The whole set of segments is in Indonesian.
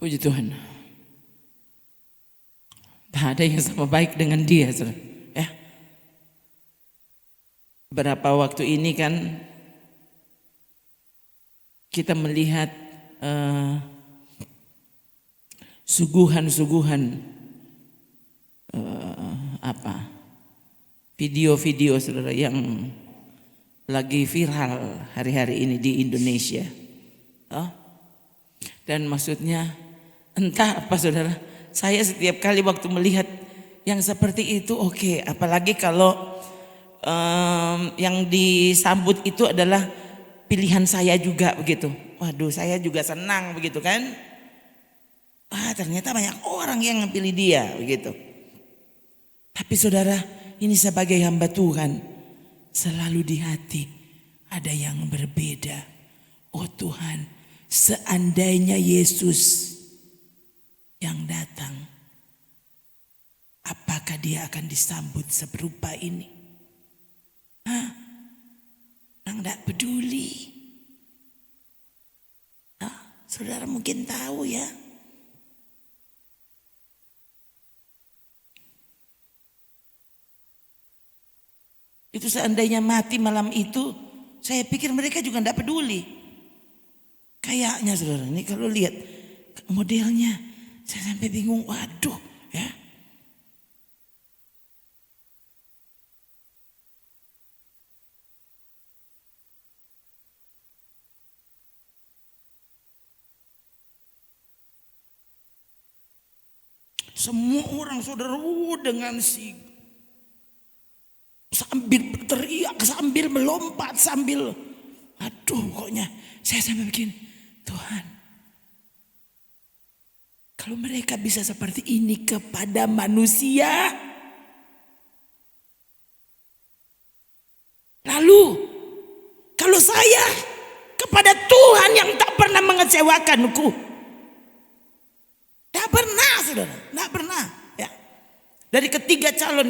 Puji Tuhan. Tak ada yang sama baik dengan dia, saudara. Ya. Berapa waktu ini kan kita melihat suguhan-suguhan video-video saudara yang lagi viral hari-hari ini di Indonesia. Dan maksudnya entah apa saudara, saya setiap kali waktu melihat yang seperti itu oke. Apalagi kalau yang disambut itu adalah pilihan saya juga begitu. Waduh, saya juga senang begitu kan. Ternyata banyak orang yang pilih dia begitu. Tapi saudara, ini sebagai hamba Tuhan, selalu di hati ada yang berbeda. Oh Tuhan, seandainya Yesus yang datang, apakah dia akan disambut seberupa ini? Orang tidak peduli. Saudara mungkin tahu ya. Itu seandainya mati malam itu, saya pikir mereka juga tidak peduli. Kayaknya saudara, ini kalau lihat modelnya, saya sampai bingung, waduh ya. Semua orang saudara dengan sambil berteriak, sambil melompat, sambil pokoknya saya sampai begini, Tuhan, kalau mereka bisa seperti ini kepada manusia, lalu kalau saya kepada Tuhan yang tak pernah mengecewakanku, tak pernah saudara, tak pernah ya. Dari ketiga calon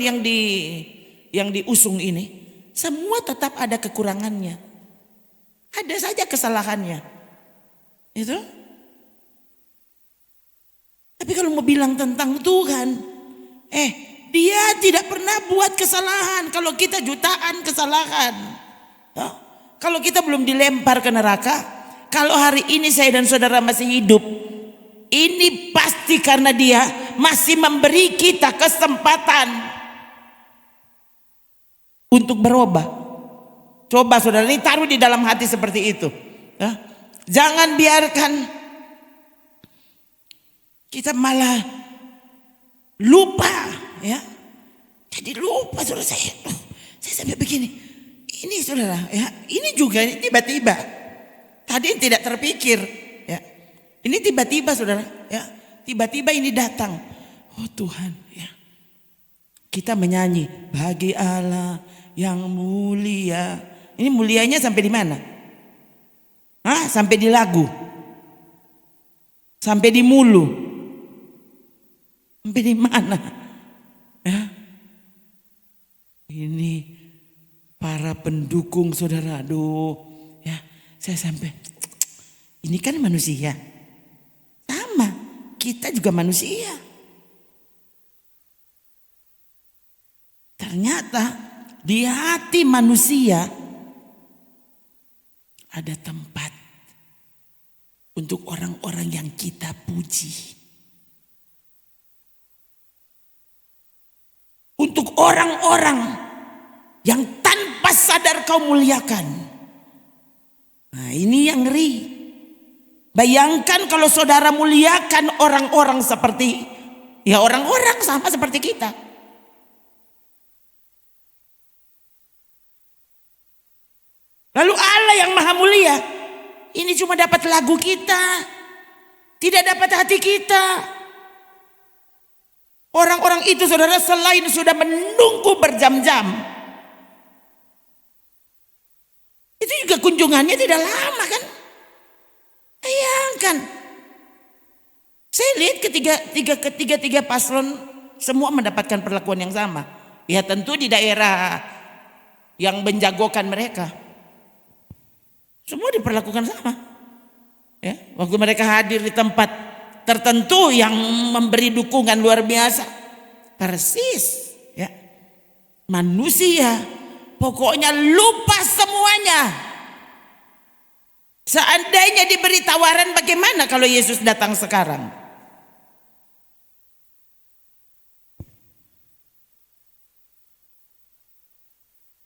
yang diusung ini, semua tetap ada kekurangannya. Ada saja kesalahannya. Itu. Tapi kalau mau bilang tentang Tuhan, dia tidak pernah buat kesalahan. Kalau kita jutaan kesalahan. Kalau kita belum dilempar ke neraka, kalau hari ini saya dan saudara masih hidup, ini pasti karena dia masih memberi kita kesempatan untuk berubah. Coba saudara, ini taruh di dalam hati seperti itu. Jangan biarkan kita malah lupa ya. Jadi lupa saudara, saya sampai begini. Ini saudara ya, ini juga tiba-tiba. Tadi tidak terpikir ya. Ini tiba-tiba saudara ya. Tiba-tiba ini datang. Oh Tuhan ya. Kita menyanyi bagi Allah yang mulia. Ini mulianya sampai di mana? Sampai di lagu. Sampai di mulu. Sampai di mana? Ya. Ini para pendukung saudara. Aduh, ya, saya sampai ini kan manusia. Sama, kita juga manusia. Ternyata di hati manusia ada tempat untuk orang-orang yang kita puji. Untuk orang-orang yang tanpa sadar kau muliakan. Nah, ini yang ngeri. Bayangkan kalau saudara muliakan orang-orang seperti, ya orang-orang sama seperti kita. Lalu Allah yang maha mulia, ini cuma dapat lagu kita, tidak dapat hati kita. Orang-orang itu saudara selain sudah menunggu berjam-jam, itu juga kunjungannya tidak lama kan. Bayangkan, saya lihat ketiga paslon semua mendapatkan perlakuan yang sama. Ya tentu di daerah yang menjagokan mereka, semua diperlakukan sama. Ya, waktu mereka hadir di tempat tertentu yang memberi dukungan luar biasa. Persis, ya. Manusia pokoknya lupa semuanya. Seandainya diberi tawaran, bagaimana kalau Yesus datang sekarang?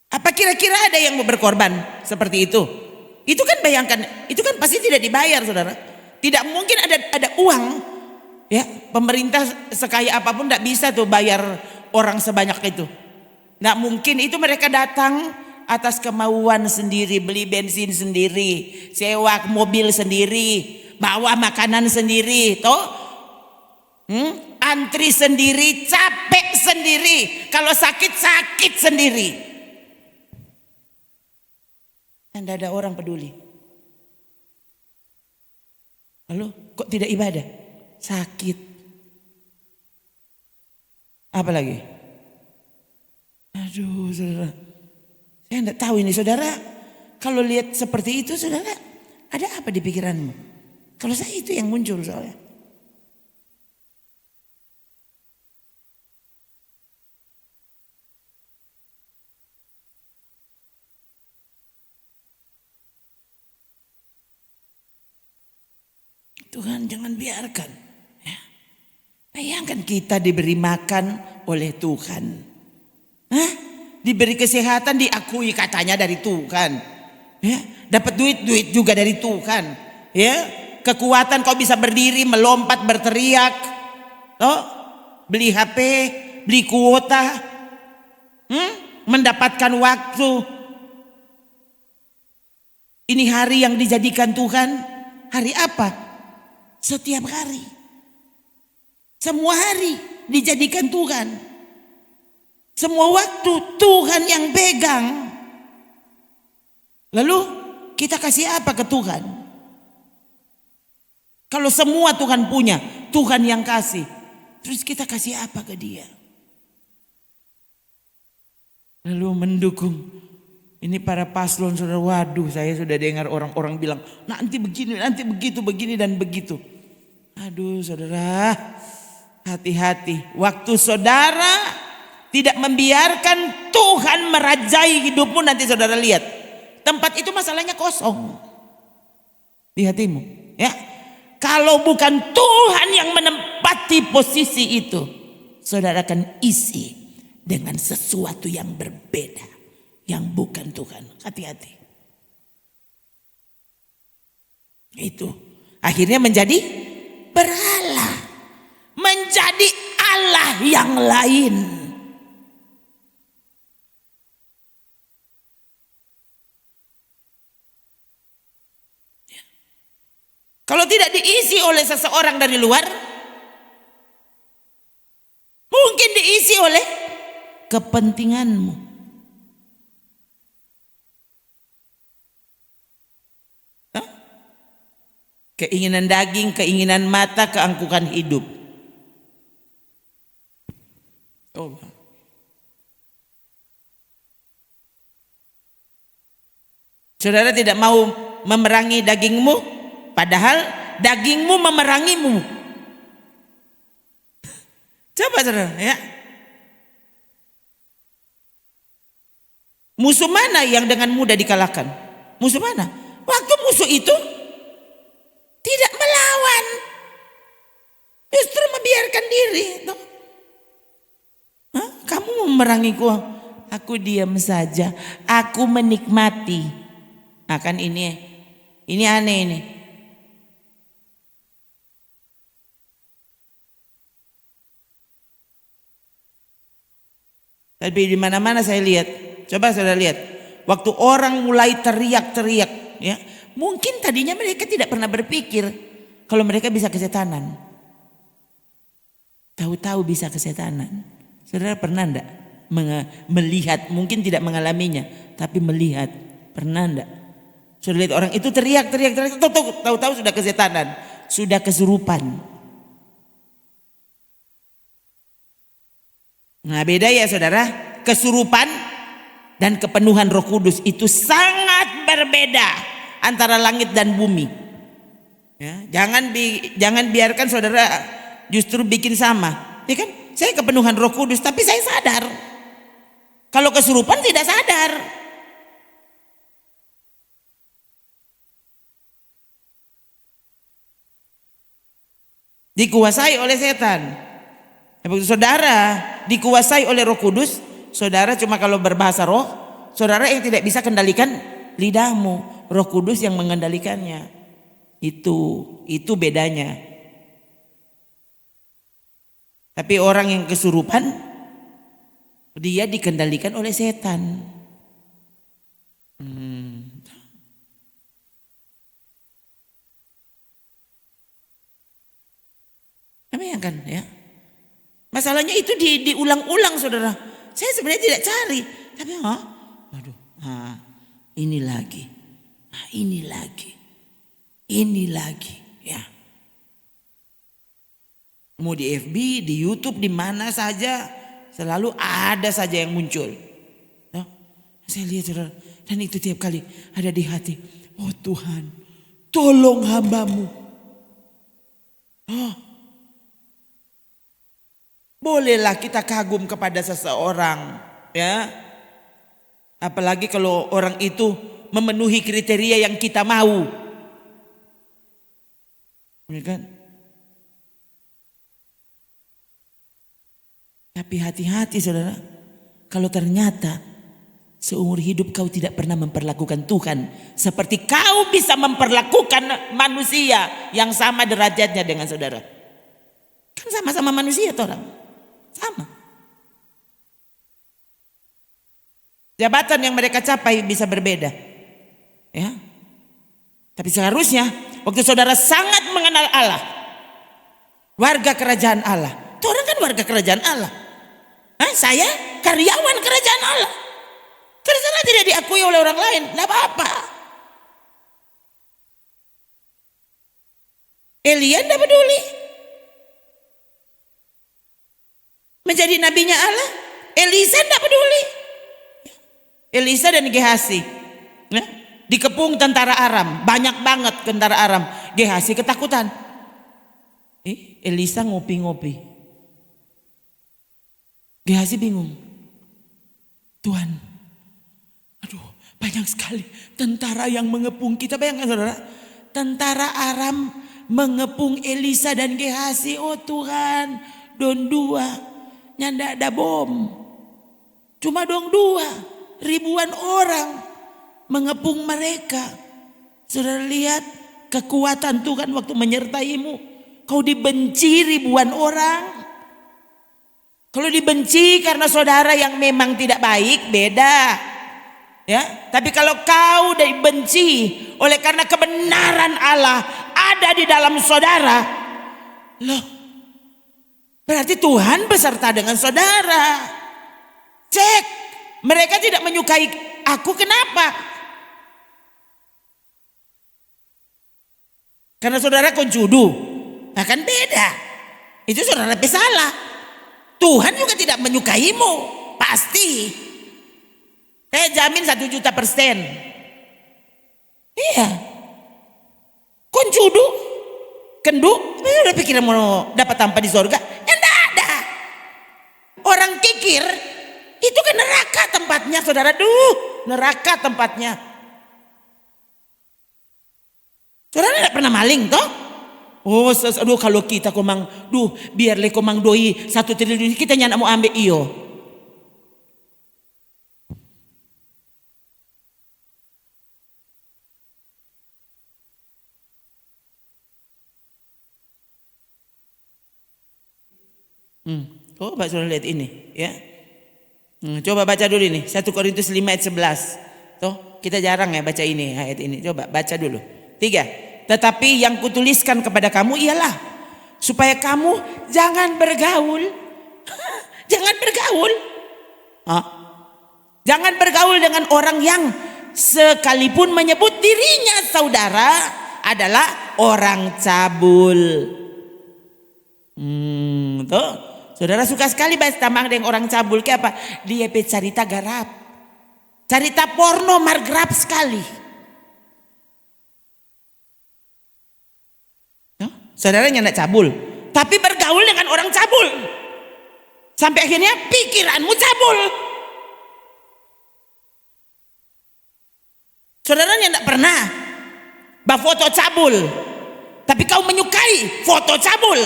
Apa kira-kira ada yang mau berkorban seperti itu? Itu kan bayangkan, itu kan pasti tidak dibayar, saudara. Tidak mungkin ada uang, ya. Pemerintah sekaya apapun tidak bisa tuh bayar orang sebanyak itu. Tidak mungkin. Itu mereka datang atas kemauan sendiri, beli bensin sendiri, sewa mobil sendiri, bawa makanan sendiri, toh, antri sendiri, capek sendiri, kalau sakit sendiri. Dan tidak ada orang peduli. Lalu kok tidak ibadah? Sakit. Apa lagi? Aduh, saudara. Saya tidak tahu ini, saudara. Kalau lihat seperti itu, saudara, ada apa di pikiranmu? Kalau saya itu yang muncul soalnya. Tuhan jangan biarkan, ya. Bayangkan kita diberi makan oleh Tuhan, diberi kesehatan, diakui katanya dari Tuhan, ya. Dapat duit juga dari Tuhan, ya. Kekuatan kau bisa berdiri, melompat, berteriak, oh, beli HP, beli kuota, mendapatkan waktu. Ini hari yang dijadikan Tuhan. Hari apa? Setiap hari, semua hari dijadikan Tuhan. Semua waktu Tuhan yang pegang. Lalu kita kasih apa ke Tuhan? Kalau semua Tuhan punya, Tuhan yang kasih, terus kita kasih apa ke Dia? Lalu mendukung. Ini para paslon, saudara, waduh, saya sudah dengar orang-orang bilang nanti begini, nanti begitu, begini dan begitu. Aduh, saudara, hati-hati. Waktu saudara tidak membiarkan Tuhan merajai hidupmu, nanti saudara lihat tempat itu masalahnya kosong di hatimu, ya. Kalau bukan Tuhan yang menempati posisi itu, saudara akan isi dengan sesuatu yang berbeda, yang bukan Tuhan. Hati-hati. Itu akhirnya menjadi berhala, menjadi Allah yang lain. Kalau tidak diisi oleh seseorang dari luar, mungkin diisi oleh kepentinganmu. Keinginan daging, keinginan mata, keangkuhan hidup. Oh. Saudara tidak mau memerangi dagingmu, padahal dagingmu memerangimu. Coba saudara, ya. Musuh mana yang dengan mudah dikalahkan? Musuh mana? Waktu musuh itu tidak melawan, justru membiarkan diri. Kamu memerangiku, aku diam saja, aku menikmati. Akan ini aneh ini. Tapi di mana-mana saya lihat, coba saudara lihat, waktu orang mulai teriak-teriak, ya. Mungkin tadinya mereka tidak pernah berpikir kalau mereka bisa kesetanan. Tahu-tahu bisa kesetanan. Saudara pernah enggak melihat, mungkin tidak mengalaminya, tapi melihat, pernah enggak? Saudara lihat orang itu teriak-teriak, tahu-tahu sudah kesetanan, sudah kesurupan. Nah, beda ya saudara, kesurupan dan kepenuhan Roh Kudus itu sangat berbeda antara langit dan bumi. Ya, jangan biarkan saudara justru bikin sama. Ya kan? Saya kepenuhan Roh Kudus tapi saya sadar. Kalau kesurupan tidak sadar. Dikuasai oleh setan. Saudara dikuasai oleh Roh Kudus, saudara cuma kalau berbahasa roh, saudara yang tidak bisa kendalikan lidahmu, Roh Kudus yang mengendalikannya. Itu bedanya. Tapi orang yang kesurupan, dia dikendalikan oleh setan. Bayangkan ya. Masalahnya itu diulang-ulang saudara. Saya sebenarnya tidak cari, tapi ini lagi, ini lagi, ya. Mau di FB, di YouTube, di mana saja, selalu ada saja yang muncul. Ya. Saya lihat saudara, dan itu tiap kali ada di hati. Oh Tuhan, tolong hambamu. Bolehlah kita kagum kepada seseorang, ya. Apalagi kalau orang itu memenuhi kriteria yang kita mau. Ya kan? Tapi hati-hati saudara, kalau ternyata seumur hidup kau tidak pernah memperlakukan Tuhan seperti kau bisa memperlakukan manusia yang sama derajatnya dengan saudara. Kan sama-sama manusia tuh orang. Sama. Jabatan yang mereka capai bisa berbeda. Ya. Tapi seharusnya waktu saudara sangat mengenal Allah, warga kerajaan Allah. Itu orang kan warga kerajaan Allah. Saya karyawan kerajaan Allah. Terus saya tidak diakui oleh orang lain, tidak apa-apa. Elia tidak peduli. Menjadi nabinya Allah, Elisa tidak peduli. Elisa dan Gehasi ya, dikepung tentara Aram, banyak banget tentara Aram. Gehasi ketakutan. Elisa ngopi-ngopi. Gehasi bingung. Tuhan, aduh banyak sekali tentara yang mengepung kita. Bayangkan saudara, tentara Aram mengepung Elisa dan Gehasi. Oh Tuhan, don dua. Nyanda ada bom, cuma dong 2 ribuan orang mengepung mereka. Saudara lihat kekuatan Tuhan waktu menyertaimu. Kau dibenci ribuan orang. Kalau dibenci karena saudara yang memang tidak baik beda, ya. Tapi kalau kau dibenci oleh karena kebenaran Allah ada di dalam saudara, loh, berarti Tuhan beserta dengan saudara. Cek, mereka tidak menyukai aku, kenapa? Karena saudara koncudu, akan beda. Itu saudara salah. Tuhan juga tidak menyukaimu, pasti. Saya jamin 1.000.000%. Iya. Koncudu, kendu, udah pikiran mau dapat tanpa di surga. Orang kikir itu ke neraka tempatnya saudara. Neraka tempatnya. Saudara tidak pernah maling toh? Oh aduh kalau kita komang, biar le komang doi 1 triliun kita nyana mau ambil iyo. Coba saudara lihat ini ya. Coba baca dulu ini 1 Korintus 5 ayat 11. Tuh kita jarang ya baca ini ayat ini. Coba baca dulu 3. Tetapi yang kutuliskan kepada kamu ialah supaya kamu jangan bergaul. Jangan bergaul. Jangan bergaul dengan orang yang sekalipun menyebut dirinya saudara adalah orang cabul. Tuh, saudara suka sekali bahas tamang dengan orang cabul. Kayak apa? Dia cerita garap, cerita porno margrap sekali. Saudaranya tidak cabul, tapi bergaul dengan orang cabul. Sampai akhirnya pikiranmu cabul. Saudaranya tidak pernah foto cabul, tapi kau menyukai foto cabul.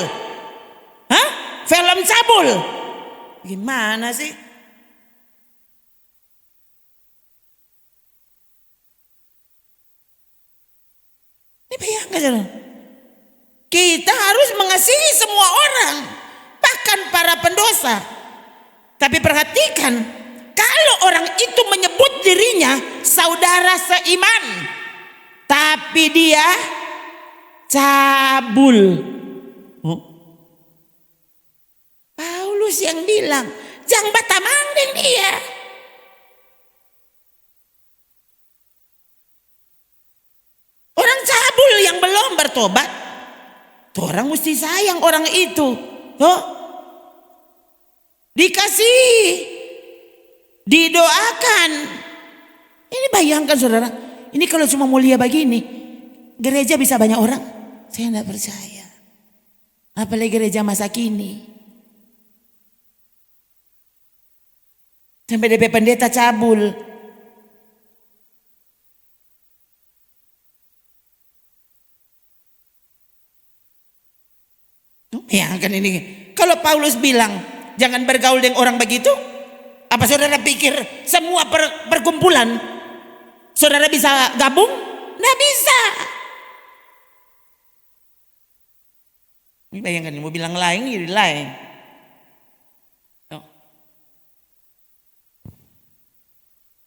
Hah? Film cabul. Gimana sih? Ini bayangkan saudara. Kita harus mengasihi semua orang, bahkan para pendosa. Tapi perhatikan, kalau orang itu menyebut dirinya saudara seiman, tapi dia cabul. Paulus yang bilang, jangan batamangding dia. Orang cabul yang belum bertobat, tuh orang mesti sayang orang itu. Tuh, dikasihi, didoakan. Ini bayangkan saudara, ini kalau cuma mulia begini, gereja bisa banyak orang? Saya tidak percaya. Apalagi gereja masa kini. Sampai DP pendeta cabul. Ya kan ini. Kalau Paulus bilang jangan bergaul dengan orang begitu, apa saudara pikir semua perkumpulan saudara bisa gabung? Nggak bisa. Ini bayangkan, mau bilang lain jadi lain.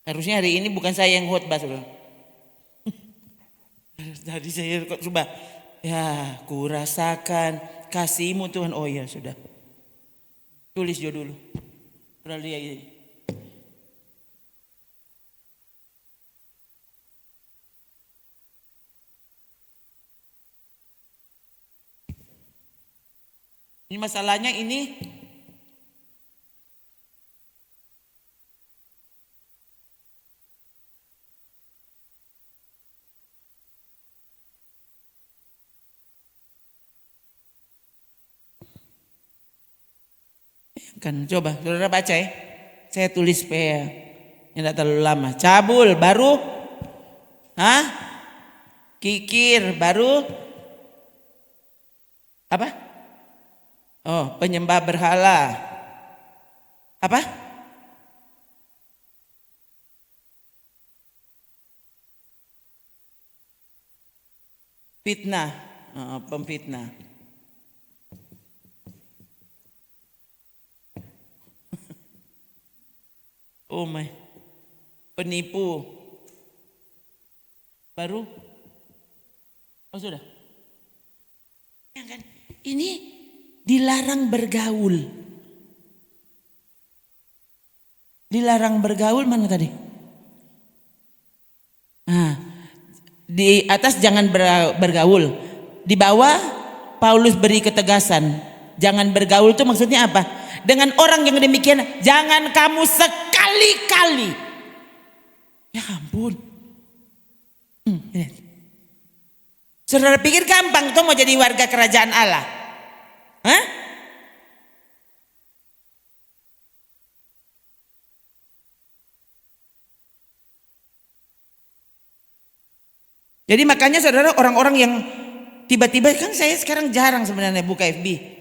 Harusnya hari ini bukan saya yang khotbah saudara. Tadi saya coba, ya kurasakan kasihmu Tuhan. Oh ya sudah, tulis jo dulu. Sudah lihat ini. Ini masalahnya ini kan, coba saudara baca ya. Saya tulis supaya tidak terlalu lama. Cabul baru, kikir baru, apa? Oh, penyembah berhala. Apa? Fitnah, pemfitnah. Oh my, penipu. Baru? Oh sudah. Ya kan? Ini dilarang bergaul. Dilarang bergaul mana tadi? Nah, di atas jangan bergaul. Di bawah Paulus beri ketegasan. Jangan bergaul itu maksudnya apa? Dengan orang yang demikian jangan kamu sekali-kali. Ya ampun. Saudara pikir gampang tuh mau jadi warga kerajaan Allah? Hah? Jadi makanya saudara, orang-orang yang tiba-tiba, kan saya sekarang jarang sebenarnya buka FB.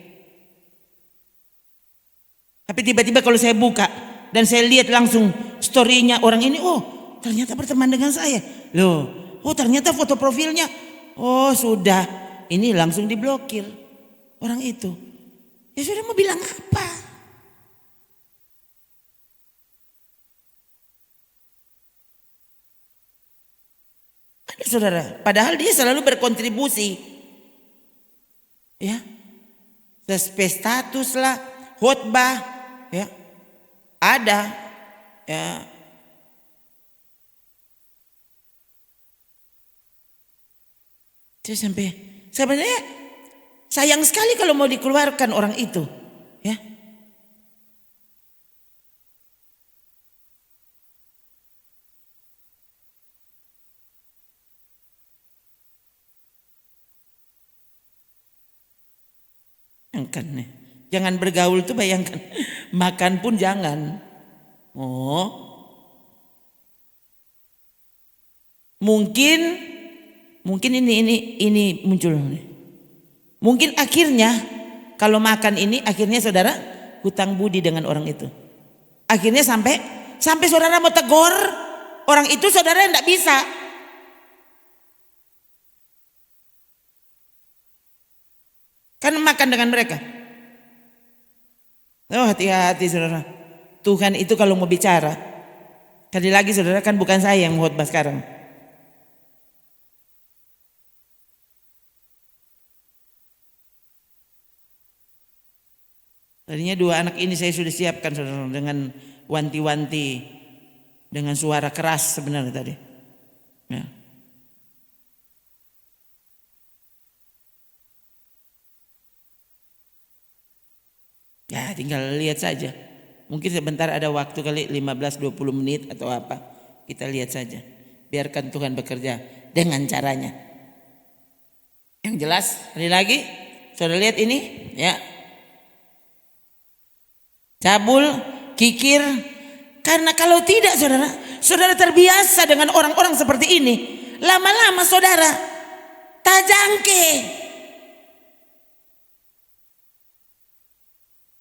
Tapi tiba-tiba kalau saya buka dan saya lihat langsung story-nya orang ini, oh ternyata berteman dengan saya. Loh, oh ternyata foto profilnya. Oh sudah, ini langsung diblokir orang itu. Ya sudah, mau bilang apa? Ada saudara, padahal dia selalu berkontribusi. Ya, status lah, khotbah. Ya, ada, ya. Saya sampai sebenarnya sayang sekali kalau mau dikeluarkan orang itu, ya. Bayangkan nih. Jangan bergaul tuh bayangkan. Makan pun jangan. Oh. Mungkin ini muncul. Mungkin akhirnya kalau makan ini akhirnya saudara hutang budi dengan orang itu. Akhirnya sampai saudara mau tegur orang itu, saudara enggak bisa. Kan makan dengan mereka. Oh, hati-hati saudara. Tuhan itu kalau mau bicara, kali lagi saudara, kan bukan saya yang khotbah sekarang. Tadinya 2 anak ini saya sudah siapkan saudara, dengan wanti-wanti, dengan suara keras sebenarnya tadi. Ya. Ya tinggal lihat saja. Mungkin sebentar ada waktu kali 15-20 menit atau apa. Kita lihat saja. Biarkan Tuhan bekerja dengan caranya. Yang jelas, sekali lagi, saudara lihat ini ya. Cabul, kikir. Karena kalau tidak saudara terbiasa dengan orang-orang seperti ini. Lama-lama saudara tajangke.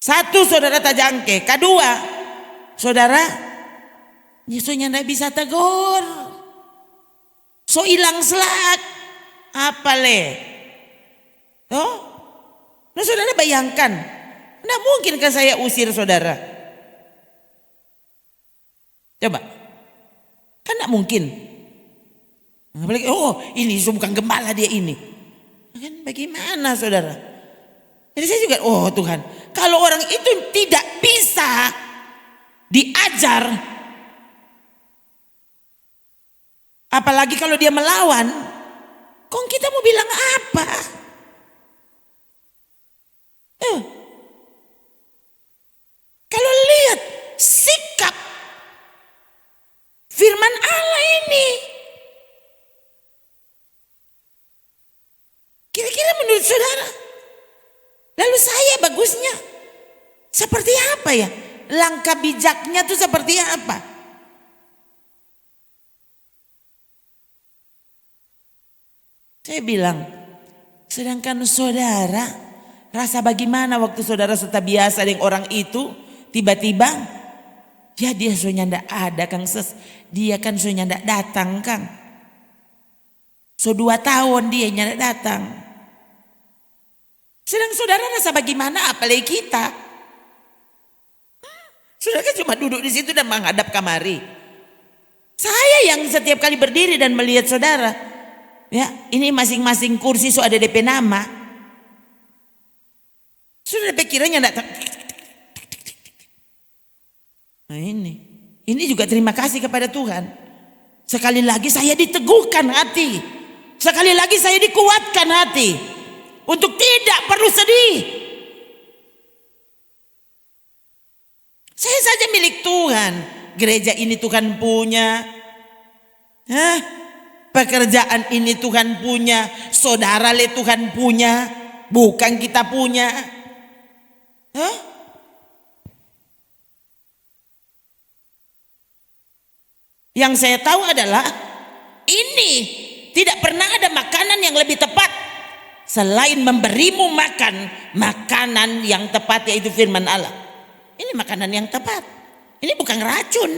Satu, saudara tajangke. Kedua, saudara nyisunya ndak bisa tegur. So hilang selak. Apa le? Oh? Nah saudara bayangkan. Nggak mungkin kan saya usir saudara? Coba. Kan nggak mungkin. Apalagi, oh ini bukan gembala dia ini. Kan bagaimana saudara? Jadi saya juga, oh Tuhan, kalau orang itu tidak bisa diajar, apalagi kalau dia melawan, kok kita mau bilang apa? Kalau lihat sikap firman Allah ini, kira-kira menurut saudara, lalu saya bagusnya seperti apa ya? Langkah bijaknya tuh seperti apa? Saya bilang, sedangkan saudara rasa bagaimana waktu saudara sudah biasa dengan orang itu, tiba-tiba ya dia soalnya ndak ada Kang Ses, dia kan soalnya ndak datang Kang. So 2 tahun dia ndak datang. Sedang saudara rasa bagaimana apalagi kita? Saudara kan cuma duduk di situ dan menghadap kamari. Saya yang setiap kali berdiri dan melihat saudara. Ya, ini masing-masing kursi so ada DP nama. Saudara pikirannya enggak. Nah ini juga terima kasih kepada Tuhan. Sekali lagi saya diteguhkan hati. Sekali lagi saya dikuatkan hati. Untuk tidak perlu sedih. Saya saja milik Tuhan. Gereja ini Tuhan punya. Pekerjaan ini Tuhan punya. Saudara le Tuhan punya. Bukan kita punya. Yang saya tahu adalah ini tidak pernah ada makanan yang lebih tepat selain memberimu makan makanan yang tepat, yaitu firman Allah. Ini makanan yang tepat. Ini bukan racun.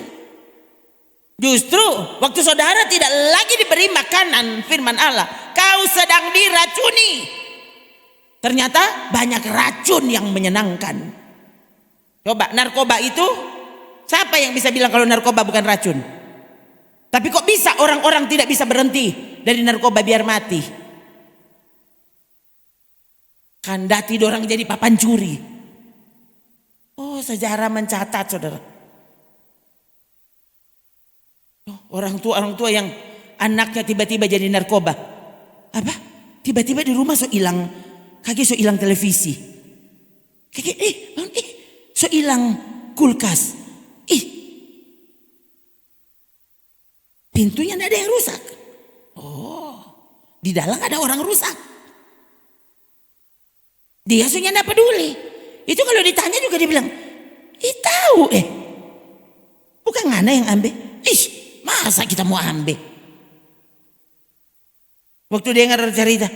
Justru waktu saudara tidak lagi diberi makanan firman Allah, kau sedang diracuni. Ternyata banyak racun yang menyenangkan. Coba narkoba itu, siapa yang bisa bilang kalau narkoba bukan racun? Tapi kok bisa orang-orang tidak bisa berhenti dari narkoba biar mati? Kandati dorang jadi papan curi. Oh, sejarah mencatat saudara. Orang tua yang anaknya tiba-tiba jadi narkoba. Apa? Tiba-tiba di rumah so hilang, kaki so hilang televisi. Kaki so hilang kulkas. Pintunya tidak ada yang rusak. Oh, di dalam ada orang rusak. Dia sunya enggak peduli. Itu kalau ditanya juga dia bilang, tahu bukan ngana yang ambil. Masa kita mau ambil? Waktu dia dengar cerita,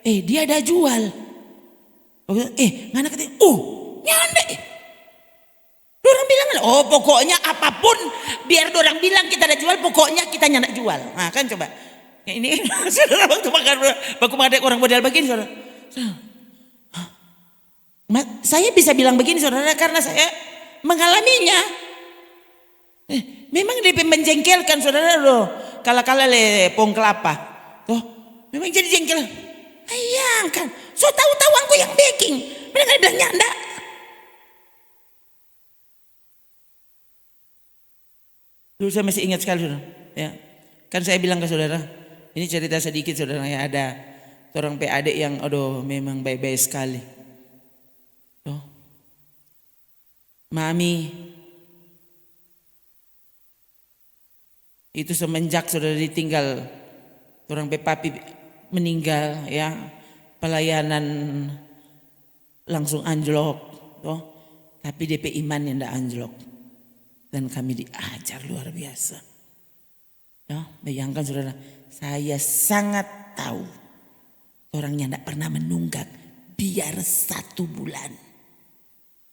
dia ada jual. Ngana katanya, nyanda. Dorang bilang, pokoknya apapun biar dorang bilang kita ada jual, pokoknya kita nyanda jual. Nah kan coba. Ini saudara waktu makan orang modal begini saudara. Saya bisa bilang begini saudara karena saya mengalaminya. Memang dia menjengkelkan saudara loh. Kala-kala le pong kelapa. Tuh, memang jadi jengkel. Bayangkan, so tahu-tahu aku yang baking. Mereka bilang nyanda. Dulu saya masih ingat sekali saudara. Ya. Kan saya bilang ke saudara, ini cerita sedikit saudara, ya ada orang adik yang memang baik-baik sekali. Mami itu semenjak saudara ditinggal orang papi meninggal ya, pelayanan langsung anjlok tapi DP iman yang ndak anjlok dan kami diajar luar biasa. Ya, bayangkan saudara, saya sangat tahu orangnya ndak pernah menunggak biar 1 bulan.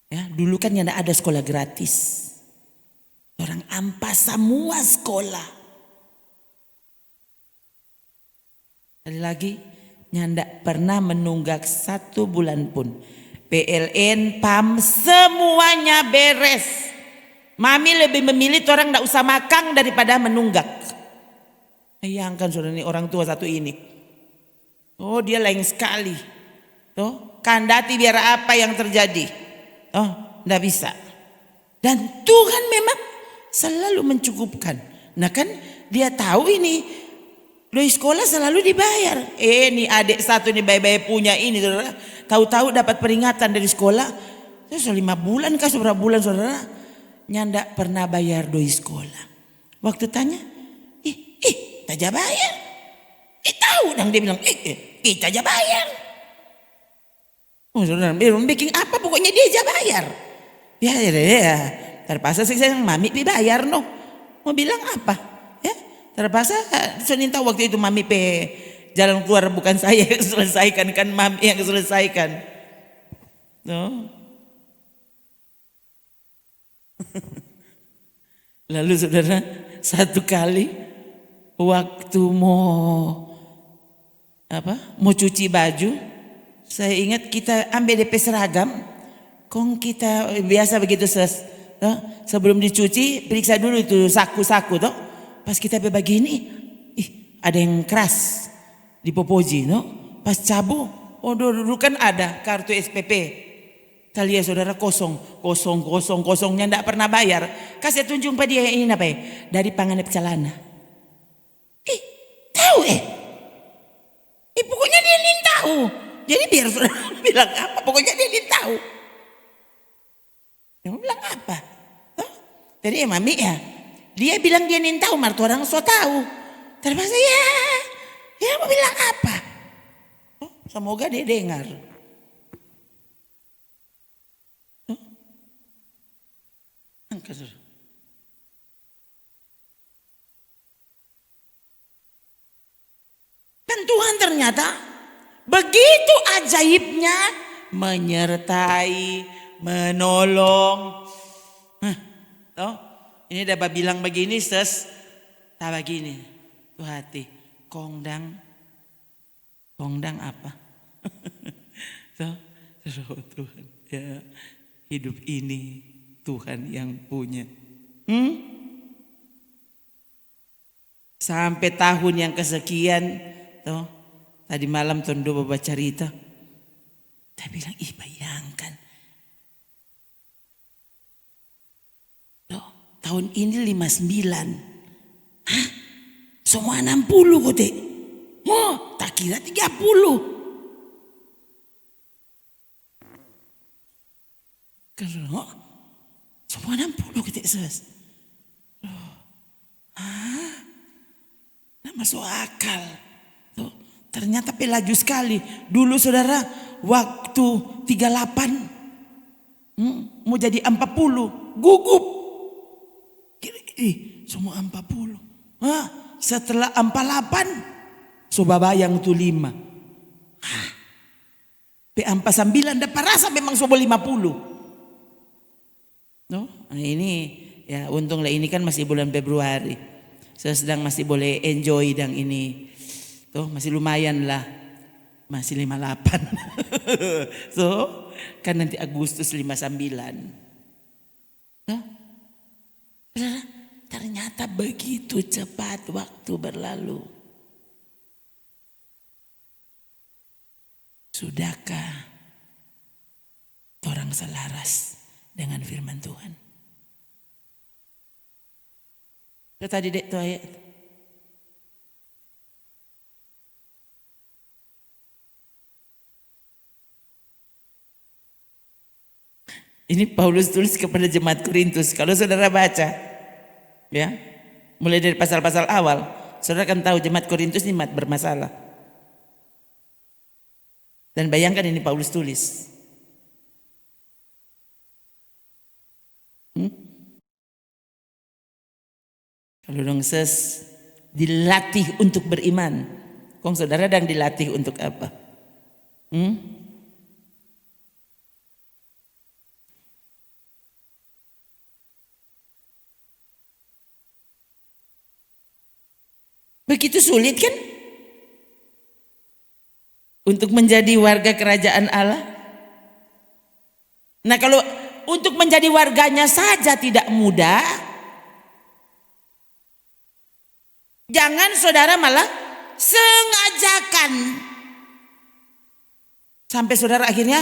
Ya, dulu kan yang ada sekolah gratis. Orang ampas semua sekolah. Sekali lagi, nyandak pernah menunggak 1 bulan pun. PLN, PAM, semuanya beres. Mami lebih memilih orang ndak usah makan daripada menunggak. Bayangkan saudara, ini orang tua satu ini. Dia lain sekali. Kandati biar apa yang terjadi. Nggak bisa. Dan Tuhan memang selalu mencukupkan. Nah kan dia tahu ini doi sekolah selalu dibayar. Nih adik satu nih bayi-bayi punya ini saudara. Tahu-tahu dapat peringatan dari sekolah. Terus 5 bulan kah seberapa bulan saudara. Nyanda pernah bayar doi sekolah. Waktu tanya, tak bayar. Tahu dong dia bilang, tak bayar. Saudara, bikin apa pokoknya dia aja bayar. Ya. Terpaksa saya mami bayar no. Mau bilang apa? Ya, terpaksa saya tahu waktu itu mami jalan keluar bukan saya yang selesaikan, kan mami yang selesaikan. No. Lalu saudara, satu kali waktu mau cuci baju, saya ingat kita ambil DP seragam, kita biasa begitu sebelum dicuci periksa dulu itu saku-saku toh. Pas kita begini, ada yang keras di popoji, no? Pas cabu, dulu kan ada kartu SPP. Kita lihat saudara kosongnya ndak pernah bayar. Kasih tunjuk pada dia ini apa ya? Dari panganep celana. Tahu pokoknya dia ingin tahu. Jadi biar saudara bilang apa, pokoknya dia ingin tahu. Dia mau bilang apa? Jadi mami ya, dia bilang dia ingin tahu, martu orang so tahu. Terpaksa ya mau bilang apa? Semoga dia dengar. Dan Tuhan ternyata begitu ajaibnya menyertai, menolong. Ini dapat bilang begini tak begini. Tuh hati, kongdang apa? Tuhan ya, hidup ini Tuhan yang punya. Sampai tahun yang kesekian, tadi malam Tondo bawa cerita. Saya bilang, bayangkan. Tahun ini 59. Semua 60 kote. Tak kira 30. Karena semua 60 kote Nah masuk akal. Ternyata pelaju sekali. Dulu saudara waktu 38 mau jadi 40, gugup. Semua 40. Setelah 48 coba bayang tuh 5. P49 dapat rasa memang coba 50. No? Nah, ini ya untunglah ini kan masih bulan Februari. Saya sedang masih boleh enjoy dan ini. Tuh masih lumayan lah. Masih 58. So, kan nanti Agustus 59. Nah, ternyata begitu cepat waktu berlalu. Sudahkah orang selaras dengan firman Tuhan? Itu tadi dek tuh ayat. Ini Paulus tulis kepada jemaat Korintus. Kalau saudara baca, ya, mulai dari pasal-pasal awal, saudara kan tahu jemaat Korintus ini jemaat bermasalah. Dan bayangkan ini Paulus tulis. Kalau dong dilatih untuk beriman, kong saudara dan dilatih untuk apa? Begitu sulit kan? Untuk menjadi warga kerajaan Allah. Nah kalau untuk menjadi warganya saja tidak mudah, jangan saudara malah sengajakan sampai saudara akhirnya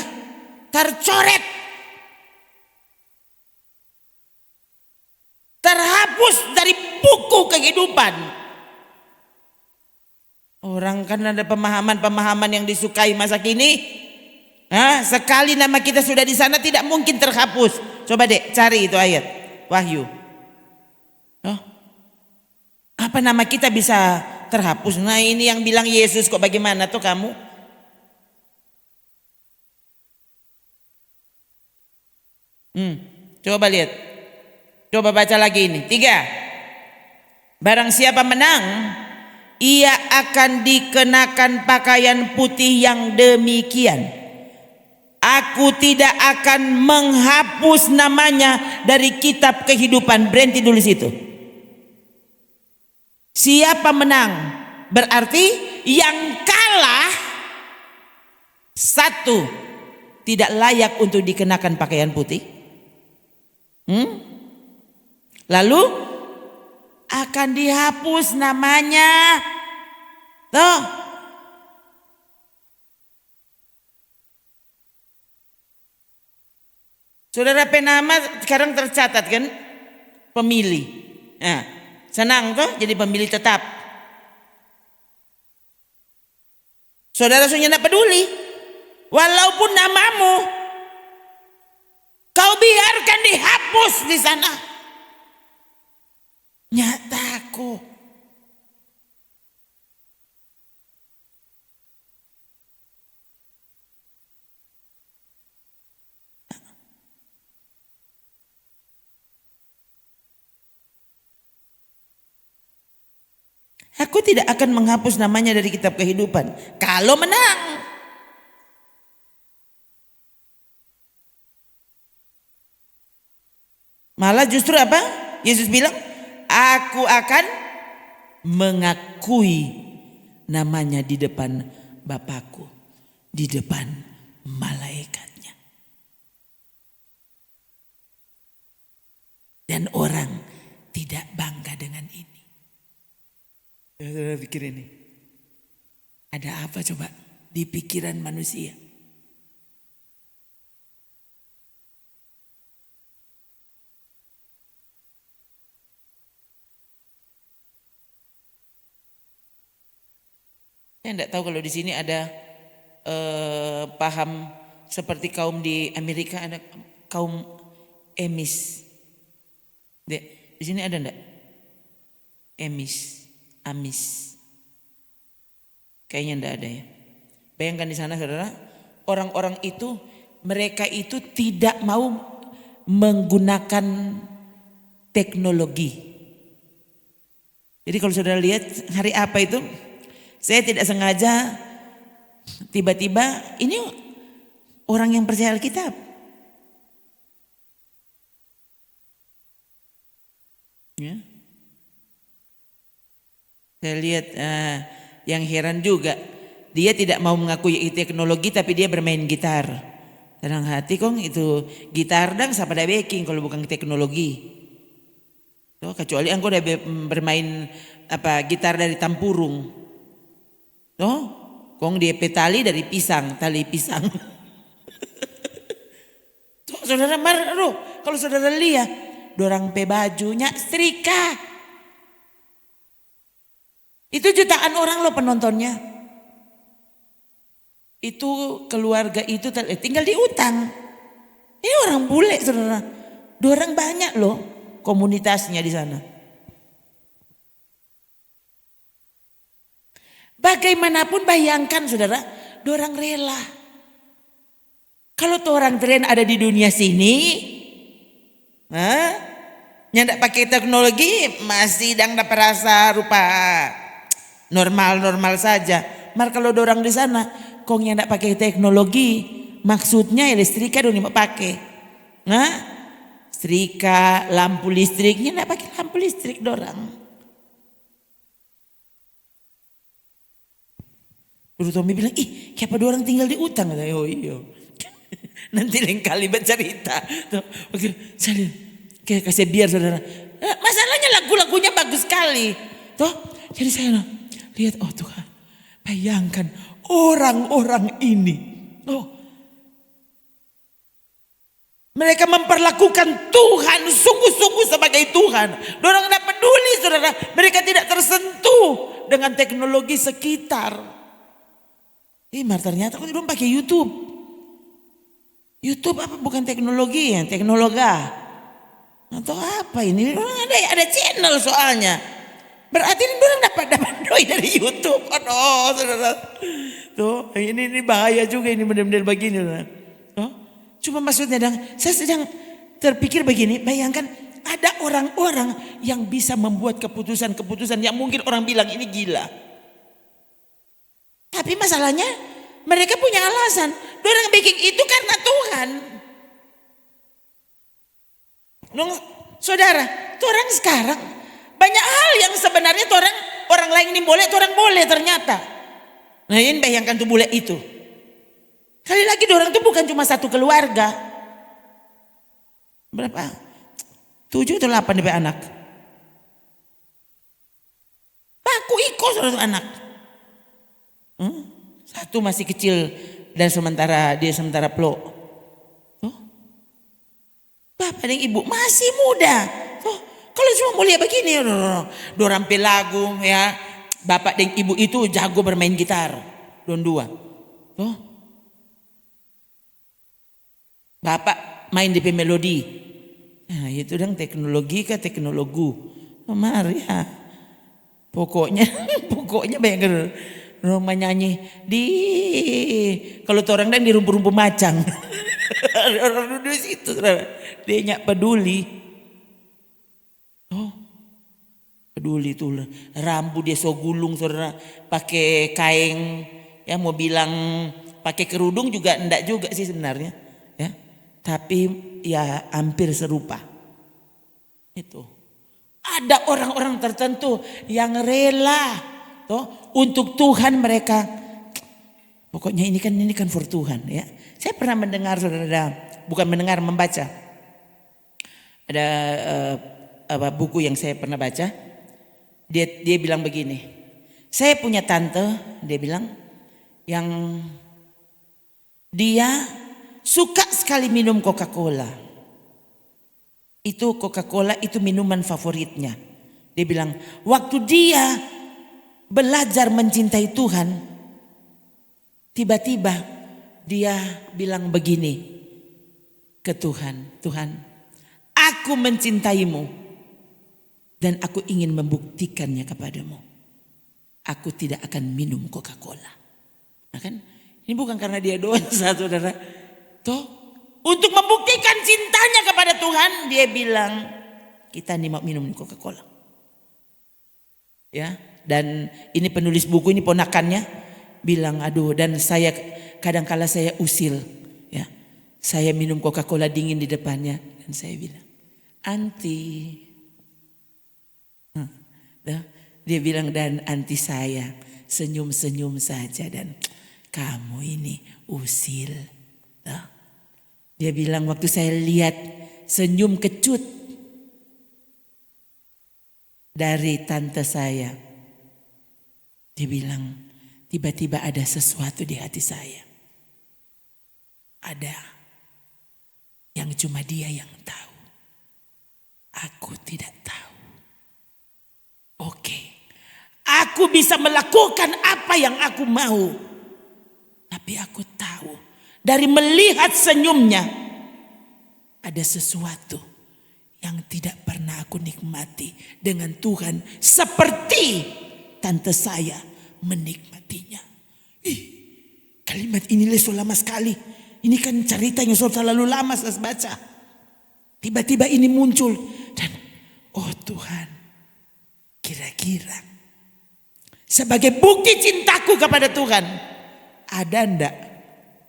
tercoret, terhapus dari buku kehidupan. Orang kan ada pemahaman-pemahaman yang disukai masa kini. Sekali nama kita sudah di sana tidak mungkin terhapus. Coba dek cari itu ayat Wahyu. Apa nama kita bisa terhapus? Nah ini yang bilang Yesus kok bagaimana tuh kamu? Coba lihat. Coba baca lagi ini. 3. Barang siapa menang, ia akan dikenakan pakaian putih yang demikian. Aku tidak akan menghapus namanya dari kitab kehidupan. Berhenti dulu situ. Siapa menang? Berarti yang kalah satu tidak layak untuk dikenakan pakaian putih. Lalu akan dihapus namanya. Tuh. Saudara penama sekarang tercatat kan? Pemilih. Nah, senang tuh jadi pemilih tetap. Saudara sudah tidak peduli. Walaupun namamu kau biarkan dihapus di sana. Nyataku. Aku tidak akan menghapus namanya dari kitab kehidupan kalau menang. Malah justru apa? Yesus bilang, aku akan mengakui namanya di depan Bapakku, di depan malaikatnya. Dan orang tidak bangga dengan ini. Saudara pikir ini, ada apa coba di pikiran manusia? Saya tidak tahu kalau di sini ada paham seperti kaum di Amerika, ada kaum Amis. Di sini ada enggak? Amis. Kayaknya enggak ada ya. Bayangkan di sana saudara, orang-orang itu mereka itu tidak mau menggunakan teknologi. Jadi kalau saudara lihat hari apa itu, saya tidak sengaja tiba-tiba ini orang yang percaya Alkitab. Ya. Saya lihat yang heran juga, dia tidak mau mengakui teknologi tapi dia bermain gitar. Tenang hati kong itu gitar dang siapa dah backing kalau bukan teknologi. Tuh, kecuali engkau udah bermain gitar dari tempurung. Tuh, kong dia petali dari pisang, tali pisang. Tuh, saudara marah, kalau saudara lihat dorang pe bajunya setrika. Itu jutaan orang loh penontonnya. Itu keluarga itu tinggal di utang. Ini orang bule saudara. Dorang banyak loh komunitasnya di sana. Bagaimanapun bayangkan saudara, dorang rela. Kalau tuh orang tren ada di dunia sini, nyandak pakai teknologi masih dang dapat rasa rupa normal saja. Mar kalau dorang di sana, kong yang ndak pakai teknologi, maksudnya listrika dong mau pakai, setrika, lampu listriknya ndak pakai lampu listrik dorang. Guru Tommy bilang, siapa dorang tinggal di utang? Oh iya, nanti lain kali bercerita. Oke, saya kasih biar saudara. Masalahnya lagu-lagunya bagus sekali, toh. Jadi saya lihat, oh Tuhan, bayangkan orang-orang ini, mereka memperlakukan Tuhan sungguh-sungguh sebagai Tuhan. Dorang tidak peduli saudara, mereka tidak tersentuh dengan teknologi sekitar. Ternyata kok belum pakai YouTube. YouTube apa bukan teknologi ya, teknologa. Atau apa ini? Ada channel soalnya. Berarti ini orang dapat doi dari YouTube. Aduh, saudara. Tuh, ini bahaya juga ini model-model begini. Tuh. Cuma maksudnya saya sedang terpikir begini, bayangkan ada orang-orang yang bisa membuat keputusan-keputusan yang mungkin orang bilang ini gila. Tapi masalahnya mereka punya alasan. Dorang bikin itu karena Tuhan. Saudara, orang sekarang banyak hal yang sebenarnya orang lain ini boleh, orang boleh ternyata. Nah ini bayangkan tuh bule itu. Kali lagi orang tuh bukan cuma satu keluarga. Berapa? 7 atau 8 DP anak. Aku ikut satu anak. Satu masih kecil dan sementara plok. Bapak dan ibu masih muda. Kalau cuma mulia begini, dorang pelagu ya. Bapak dan ibu itu jago bermain gitar. Don dua. Bapak main di melodi. Nah, itu dong teknologi ke teknologi. Mari ya. Pokoknya bayangkan rumah nyanyi kalau orang dan di rumput-rumput macang. Orang di situ dia nyak peduli. Peduli tuh rambut dia so gulung saudara, pakai kain ya, mau bilang pakai kerudung juga enggak juga sih sebenarnya ya, tapi ya hampir serupa. Itu ada orang-orang tertentu yang rela untuk Tuhan mereka. Pokoknya ini kan for Tuhan ya. Saya pernah mendengar saudara, bukan mendengar, membaca. Ada buku yang saya pernah baca. Dia bilang begini. Saya punya tante, dia bilang, yang dia suka sekali minum Coca-Cola. Itu Coca-Cola itu minuman favoritnya. Dia bilang, waktu dia belajar mencintai Tuhan, tiba-tiba dia bilang begini ke Tuhan, Tuhan, aku mencintaimu dan aku ingin membuktikannya kepadamu. Aku tidak akan minum Coca-Cola. Nah kan, Ini bukan karena dia dosa, saudara. Toh, untuk membuktikan cintanya kepada Tuhan, dia bilang, kita nih mau minum Coca-Cola. Ya, dan ini penulis buku, ini ponakannya bilang, aduh, dan saya kadangkala saya usil, ya. Saya minum Coca-Cola dingin di depannya dan saya bilang, "Anti." Dia bilang, dan anti saya senyum-senyum saja dan kamu ini usil. Dia bilang waktu saya lihat senyum kecut dari tante saya, dia bilang tiba-tiba ada sesuatu di hati saya. Ada yang cuma dia yang tahu. Aku tidak tahu. Oke. Aku bisa melakukan apa yang aku mau. Tapi aku tahu dari melihat senyumnya ada sesuatu yang tidak pernah aku nikmati dengan Tuhan seperti tante saya menikmatinya. Kalimat ini so lama sekali. Ini kan cerita yang so terlalu lama saya baca. Tiba-tiba ini muncul dan oh Tuhan, kira-kira sebagai bukti cintaku kepada Tuhan, ada ndak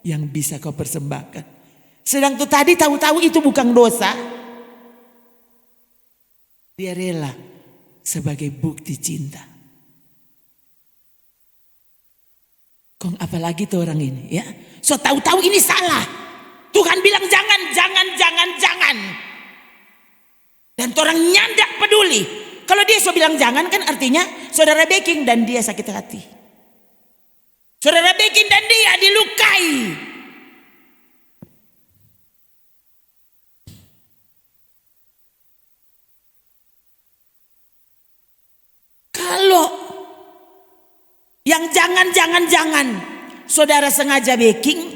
yang bisa kau persembahkan? Sedang tuh tadi tahu-tahu itu bukan dosa. Dia rela sebagai bukti cinta. Kong apalagi tuh orang ini ya. So tahu-tahu ini salah. Tuhan bilang jangan. Dan orang nyandak peduli. Kalau dia so bilang jangan kan artinya saudara backing dan dia sakit hati. Saudara backing dan dia dilukai. Kalau yang jangan, saudara sengaja backing,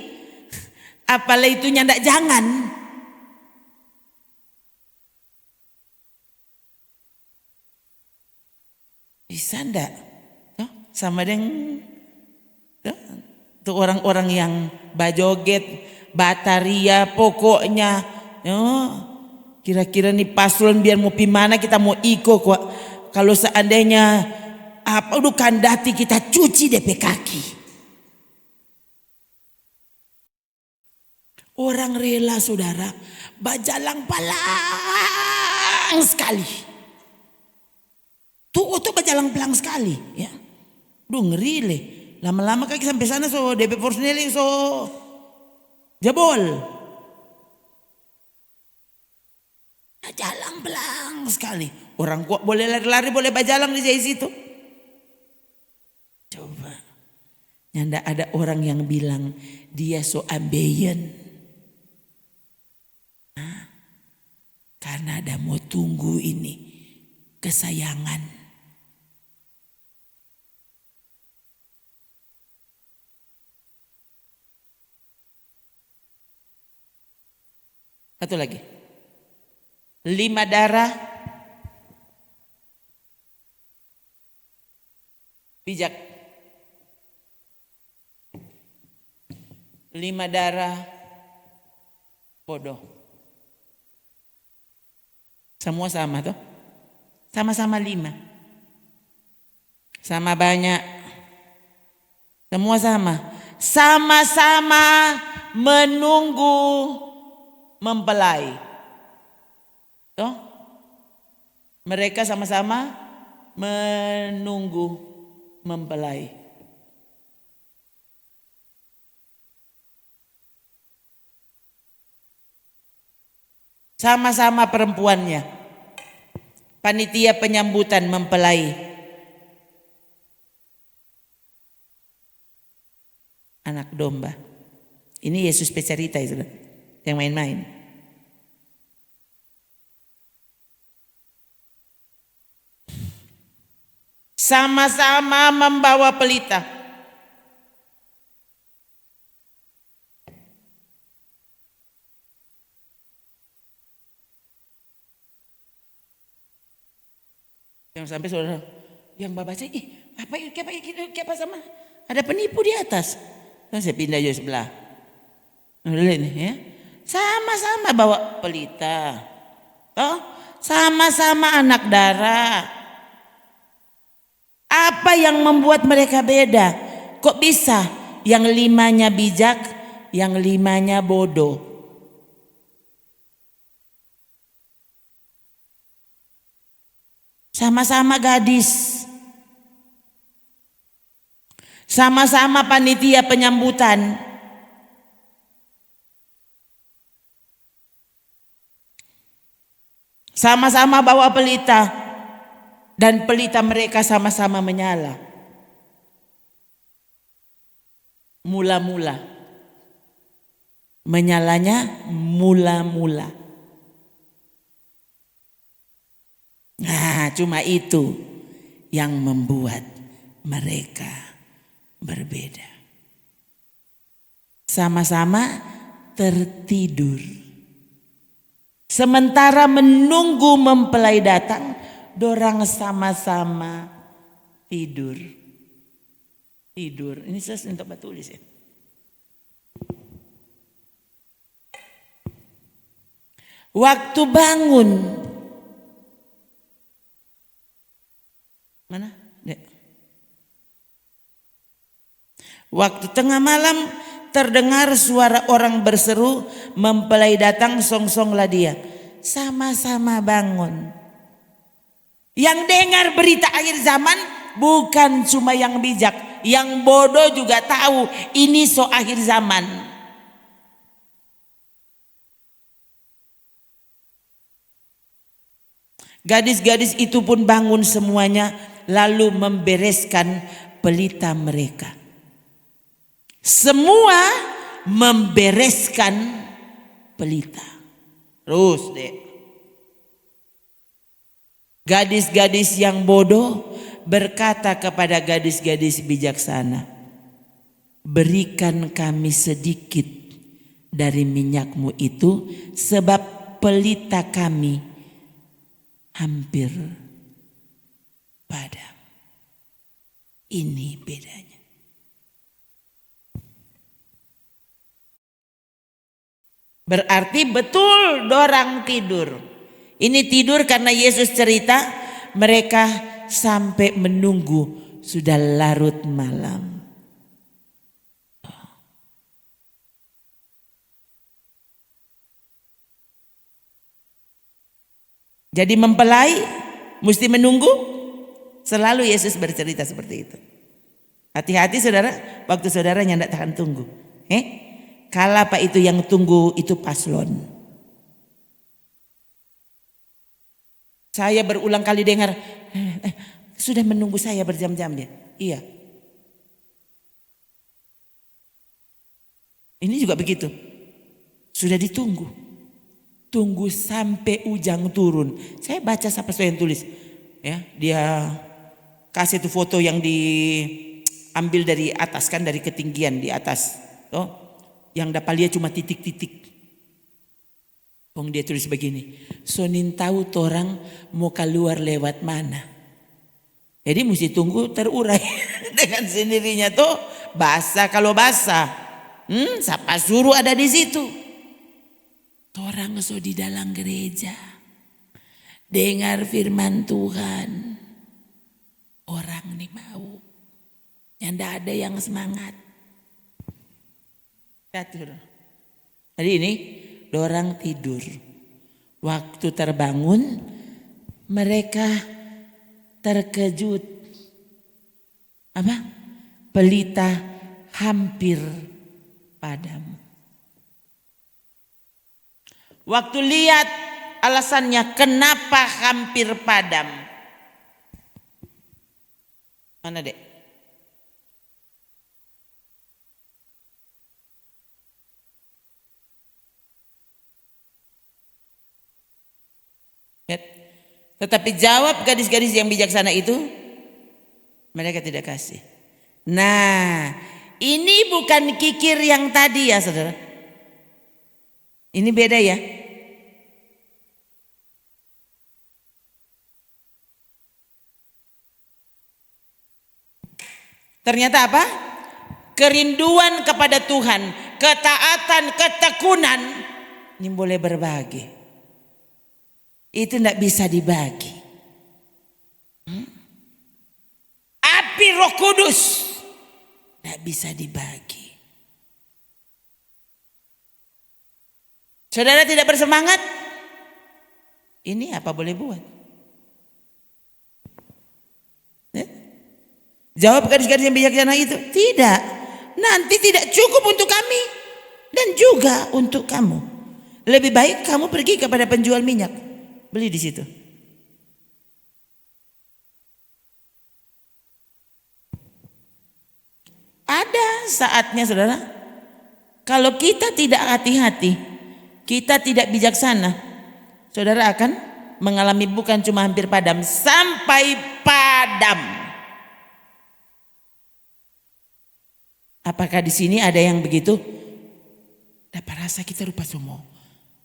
apalah itu nyandak jangan. Bisa ndak? Sama dengan tuh orang-orang yang bajoget, bataria, pokoknya. Kira-kira nih paslon biar mau pi mana kita mau ikut kok. Kalau seandainya apa udah kandati kita cuci DP kaki. Orang rela saudara bajalang palang sekali. Tuh bajalang pelang sekali ya. Duh ngeri le. Lama-lama kaki sampai sana so DP personel so jebol. Bajalang pelang sekali. Orang kuat boleh lari-lari boleh bajalang di situ. Coba. Nyanda ada orang yang bilang dia so ambeien. Karena ada mau tunggu ini kesayangan. Satu lagi. 5 darah bijak. 5 darah bodoh. Semua sama tuh. Sama-sama 5. Sama banyak. Semua sama. Sama-sama menunggu mempelai. Tuh. Mereka sama-sama menunggu mempelai. Sama-sama perempuannya. Panitia penyambutan mempelai anak domba. Ini Yesus bercerita itu, yang main-main. Sama-sama membawa pelita. Yang sampai saudara yang baca apa sama ada penipu di atas. Saya pindah juga sebelah. Lihat nih ya. Sama-sama bawa pelita. Oh, sama-sama anak darah. Apa yang membuat mereka beda? Kok bisa yang 5-nya bijak, yang 5-nya bodoh? Sama-sama gadis. Sama-sama panitia penyambutan. Sama-sama bawa pelita. Dan pelita mereka sama-sama menyala. Mula-mula. Menyalanya mula-mula. Nah, cuma itu yang membuat mereka berbeda. Sama-sama tertidur. Sementara menunggu mempelai datang, dorang sama-sama tidur. Tidur. Ini saya untuk tulis ya. Waktu bangun. Mana? Waktu tengah malam terdengar suara orang berseru, mempelai datang, song-songlah dia. Sama-sama bangun. Yang dengar berita akhir zaman bukan cuma yang bijak, yang bodoh juga tahu ini akhir zaman. Gadis-gadis itu pun bangun semuanya lalu membereskan pelita mereka. Semua membereskan pelita. Terus deh. Gadis-gadis yang bodoh berkata kepada gadis-gadis bijaksana, berikan kami sedikit dari minyakmu itu sebab pelita kami hampir padam. Ini bedanya. Berarti betul dorang tidur. Ini tidur karena Yesus cerita mereka sampai menunggu sudah larut malam. Jadi mempelai mesti menunggu. Selalu Yesus bercerita seperti itu. Hati-hati saudara, waktu saudara yang tidak tahan tunggu. Kalau apa itu yang tunggu itu paslon. Saya berulang kali dengar, sudah menunggu saya berjam-jam dia. Iya. Ini juga begitu. Sudah ditunggu. Tunggu sampai ujang turun. Saya baca siapa yang tulis. Ya, dia kasih itu foto yang diambil dari atas kan, dari ketinggian di atas. Toh, yang dapat lihat cuma titik-titik. Dia tulis begini, sonin tahu torang mau keluar lewat mana. Jadi mesti tunggu terurai dengan sendirinya tuh basah kalau basah. Siapa suruh ada di situ? Torang so di dalam gereja, dengar firman Tuhan, orang nih mau, yang tidak ada yang semangat. Jadi ini dorang tidur. Waktu terbangun mereka terkejut. Apa? Pelita hampir padam. Waktu lihat alasannya kenapa hampir padam. Mana dek? Tetapi jawab gadis-gadis yang bijaksana itu, mereka tidak kasih. Nah, ini bukan kikir yang tadi ya saudara. Ini beda ya. Ternyata apa? kerinduan kepada Tuhan, ketaatan, ketekunan, ini boleh berbagi. Itu tidak bisa dibagi. Api Roh Kudus tidak bisa dibagi. Saudara tidak bersemangat, ini apa boleh buat? Jawab gadis-gadis yang bijaksana itu, tidak. Nanti tidak cukup untuk kami dan juga untuk kamu. Lebih baik kamu pergi kepada penjual minyak, beli di situ. Ada saatnya saudara, kalau kita tidak hati-hati, kita tidak bijaksana, saudara akan mengalami bukan cuma hampir padam, sampai padam. Apakah di sini ada yang begitu? Dapat rasa kita rupa semua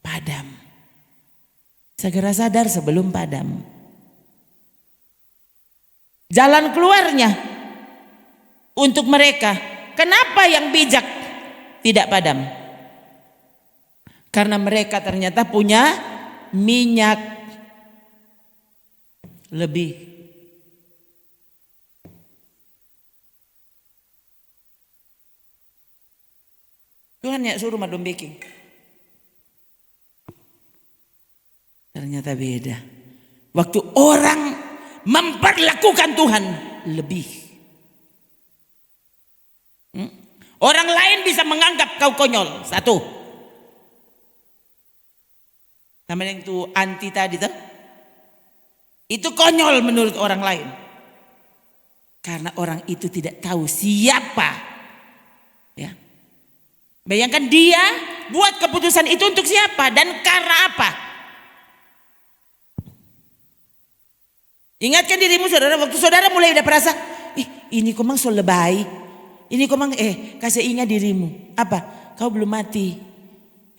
padam. Segera sadar sebelum padam. Jalan keluarnya untuk mereka, kenapa yang bijak tidak padam? Karena mereka ternyata punya minyak lebih. Tuhan ya suruh madom baking. Ternyata beda. Waktu orang memperlakukan Tuhan lebih. Orang lain bisa menganggap kau konyol. Satu. Namanya yang itu anti tadi tuh. Itu konyol menurut orang lain. Karena orang itu tidak tahu siapa. Ya. Bayangkan dia buat keputusan itu untuk siapa dan karena apa? Ingatkan dirimu saudara, waktu saudara mulai udah perasa, ini kok mang so lebay, ini kok mang kasih ingat dirimu, apa? Kau belum mati.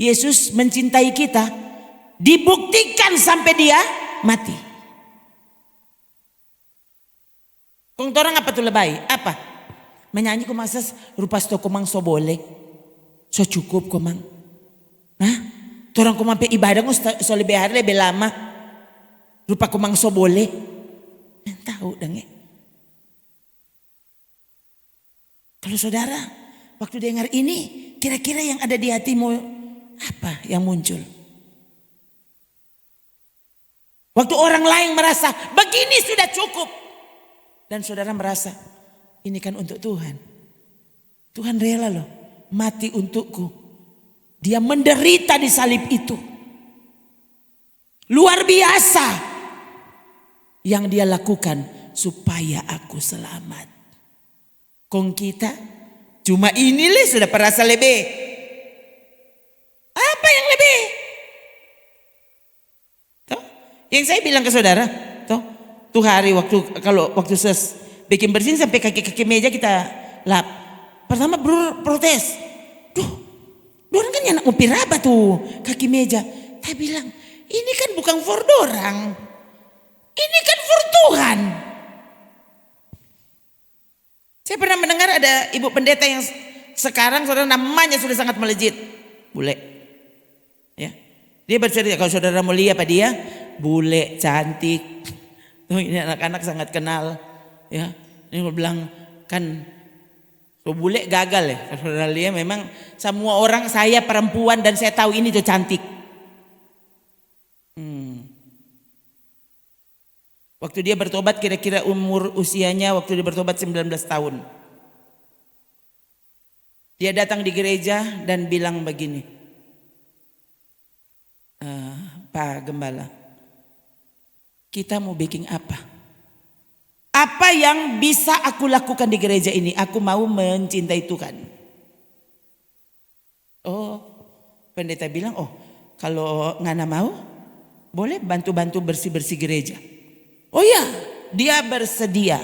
Yesus mencintai kita, dibuktikan sampai dia mati. Kong torang apa tuh lebay? Apa? Menyanyi kok masa rupa sto kok mang so boleh. So cukup kok mang. Hah? Torang kok mampe ibadah kok so lebih hari lebih lama. Rupa kok mang so boleh. Tahu dong ya. Kalau saudara waktu dengar ini, kira-kira yang ada di hatimu apa yang muncul? Waktu orang lain merasa begini sudah cukup, dan saudara merasa ini kan untuk Tuhan. Tuhan rela loh mati untukku. Dia menderita di salib itu. Luar biasa yang dia lakukan supaya aku selamat. Kong kita cuma ini sudah perasa lebih. Apa yang lebih? Tuh, yang saya bilang ke saudara, tuh hari waktu ses bikin bersih sampai kaki meja kita lap. Pertama bro protes. Dorang kan yang mau piraba tuh kaki meja. Saya bilang, ini kan bukan for dorang. Ini kan for Tuhan. Saya pernah mendengar ada ibu pendeta yang sekarang saudara namanya sudah sangat melejit. Bule. Ya. Dia bercerita, kalau saudara mau lihat apa dia? Bule, cantik. Tuh ini anak-anak sangat kenal. Ya. Ini mau bilang kan bule gagal ya. Saudara lihat memang semua orang, saya perempuan dan saya tahu ini tuh cantik. Waktu dia bertobat kira-kira usianya waktu dia bertobat 19 tahun. Dia datang di gereja dan bilang begini. Pak Gembala, kita mau bikin apa? Apa yang bisa aku lakukan di gereja ini? Aku mau mencintai Tuhan. Oh, pendeta bilang, kalau Ngana mau, boleh bantu-bantu bersih-bersih gereja. Oh ya, dia bersedia.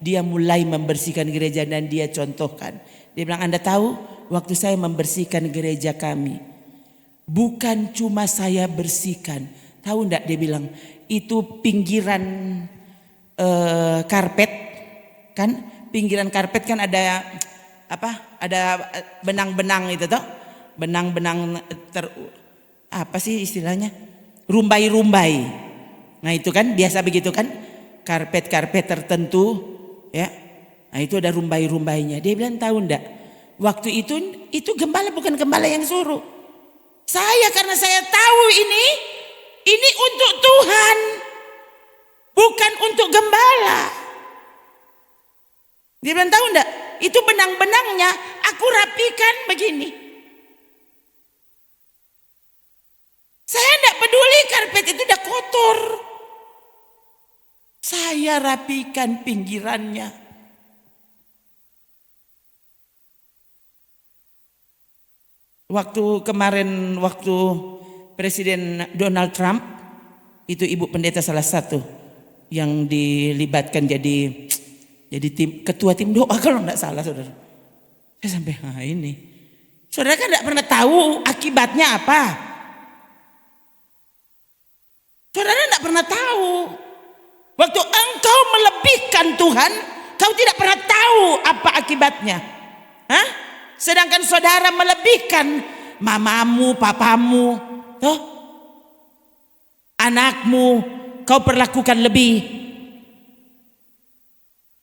Dia mulai membersihkan gereja dan dia contohkan. Dia bilang, Anda tahu, waktu saya membersihkan gereja kami, bukan cuma saya bersihkan. Tahu enggak, dia bilang, itu pinggiran karpet kan, pinggiran karpet kan ada ada benang-benang itu toh, benang-benang apa sih istilahnya, rumbai-rumbai. Nah itu kan biasa begitu kan, karpet-karpet tertentu ya. Nah itu ada rumbai-rumbainya. Dia bilang tahu ndak, waktu itu gembala bukan gembala yang suruh. Saya karena saya tahu ini untuk Tuhan, bukan untuk gembala. Dia bilang tahu ndak, itu benang-benangnya aku rapikan begini. Saya ndak peduli karpet itu udah kotor. Saya rapikan pinggirannya. Waktu kemarin, waktu Presiden Donald Trump, itu ibu pendeta salah satu yang dilibatkan jadi ketua tim doa kalau enggak salah saudara. Saya sampai ini. Saudara kan enggak pernah tahu akibatnya apa. Saudara enggak pernah tahu. Waktu engkau melebihkan Tuhan, kau tidak pernah tahu apa akibatnya. Hah? Sedangkan saudara melebihkan mamamu, papamu, toh? Anakmu, kau perlakukan lebih.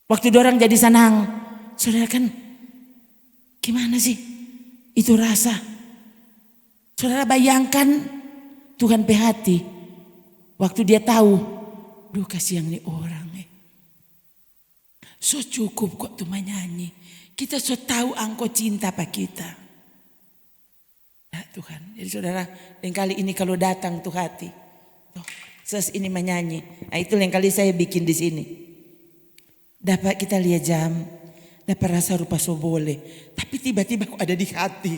Waktu dorang jadi senang, saudara kan gimana sih itu rasa? Saudara bayangkan Tuhan hati waktu dia tahu, duh kasihan nih orang so cukup kok tuh menyanyi. Kita so tahu engkau cinta apa kita. Ya Tuhan, jadi saudara lain kali ini kalau datang tuh hati, tuh, ini menyanyi. Nah itu lain kali saya bikin di sini. Dapat kita lihat jam, dapat rasa rupa so boleh, tapi tiba-tiba kok ada di hati.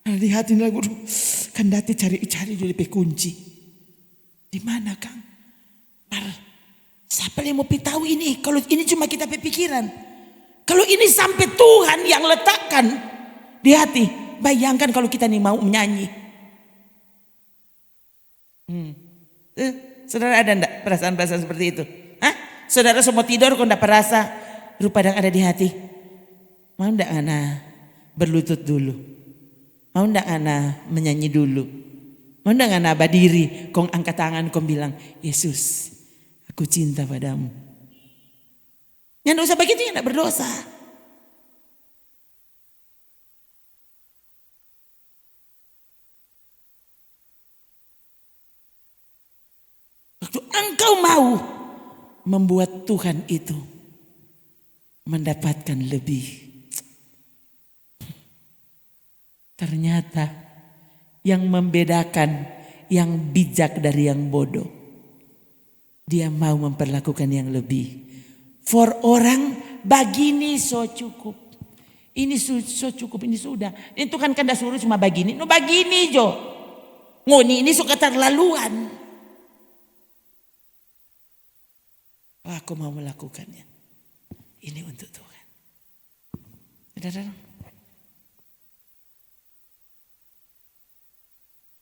Ada di hati lagu, kan dati cari dulu kunci. Di mana Kang? Siapa yang mau tahu ini? Kalau ini cuma kita pikiran. Kalau ini sampai Tuhan yang letakkan di hati, bayangkan kalau kita nih mau menyanyi. Saudara ada enggak perasaan-perasaan seperti itu? Hah? Saudara semua tidur kok enggak perasa rupa yang ada di hati? Mau enggak ana berlutut dulu? Mau enggak ana menyanyi dulu? Mau enggak ana berdiri, kong angkat tangan, kong bilang, Yesus, aku cinta padamu. Yang dosa begitu yang tidak berdosa. Waktu engkau mau membuat Tuhan itu mendapatkan lebih. Ternyata yang membedakan yang bijak dari yang bodoh, dia mau memperlakukan yang lebih. For orang bagini so cukup. Ini so cukup, ini sudah. Ini Tuhan kan dah suruh cuma bagini. No bagini jo. Ngoni ini suka terlaluan. Oh, aku mau melakukannya. Ini untuk Tuhan. Saudara,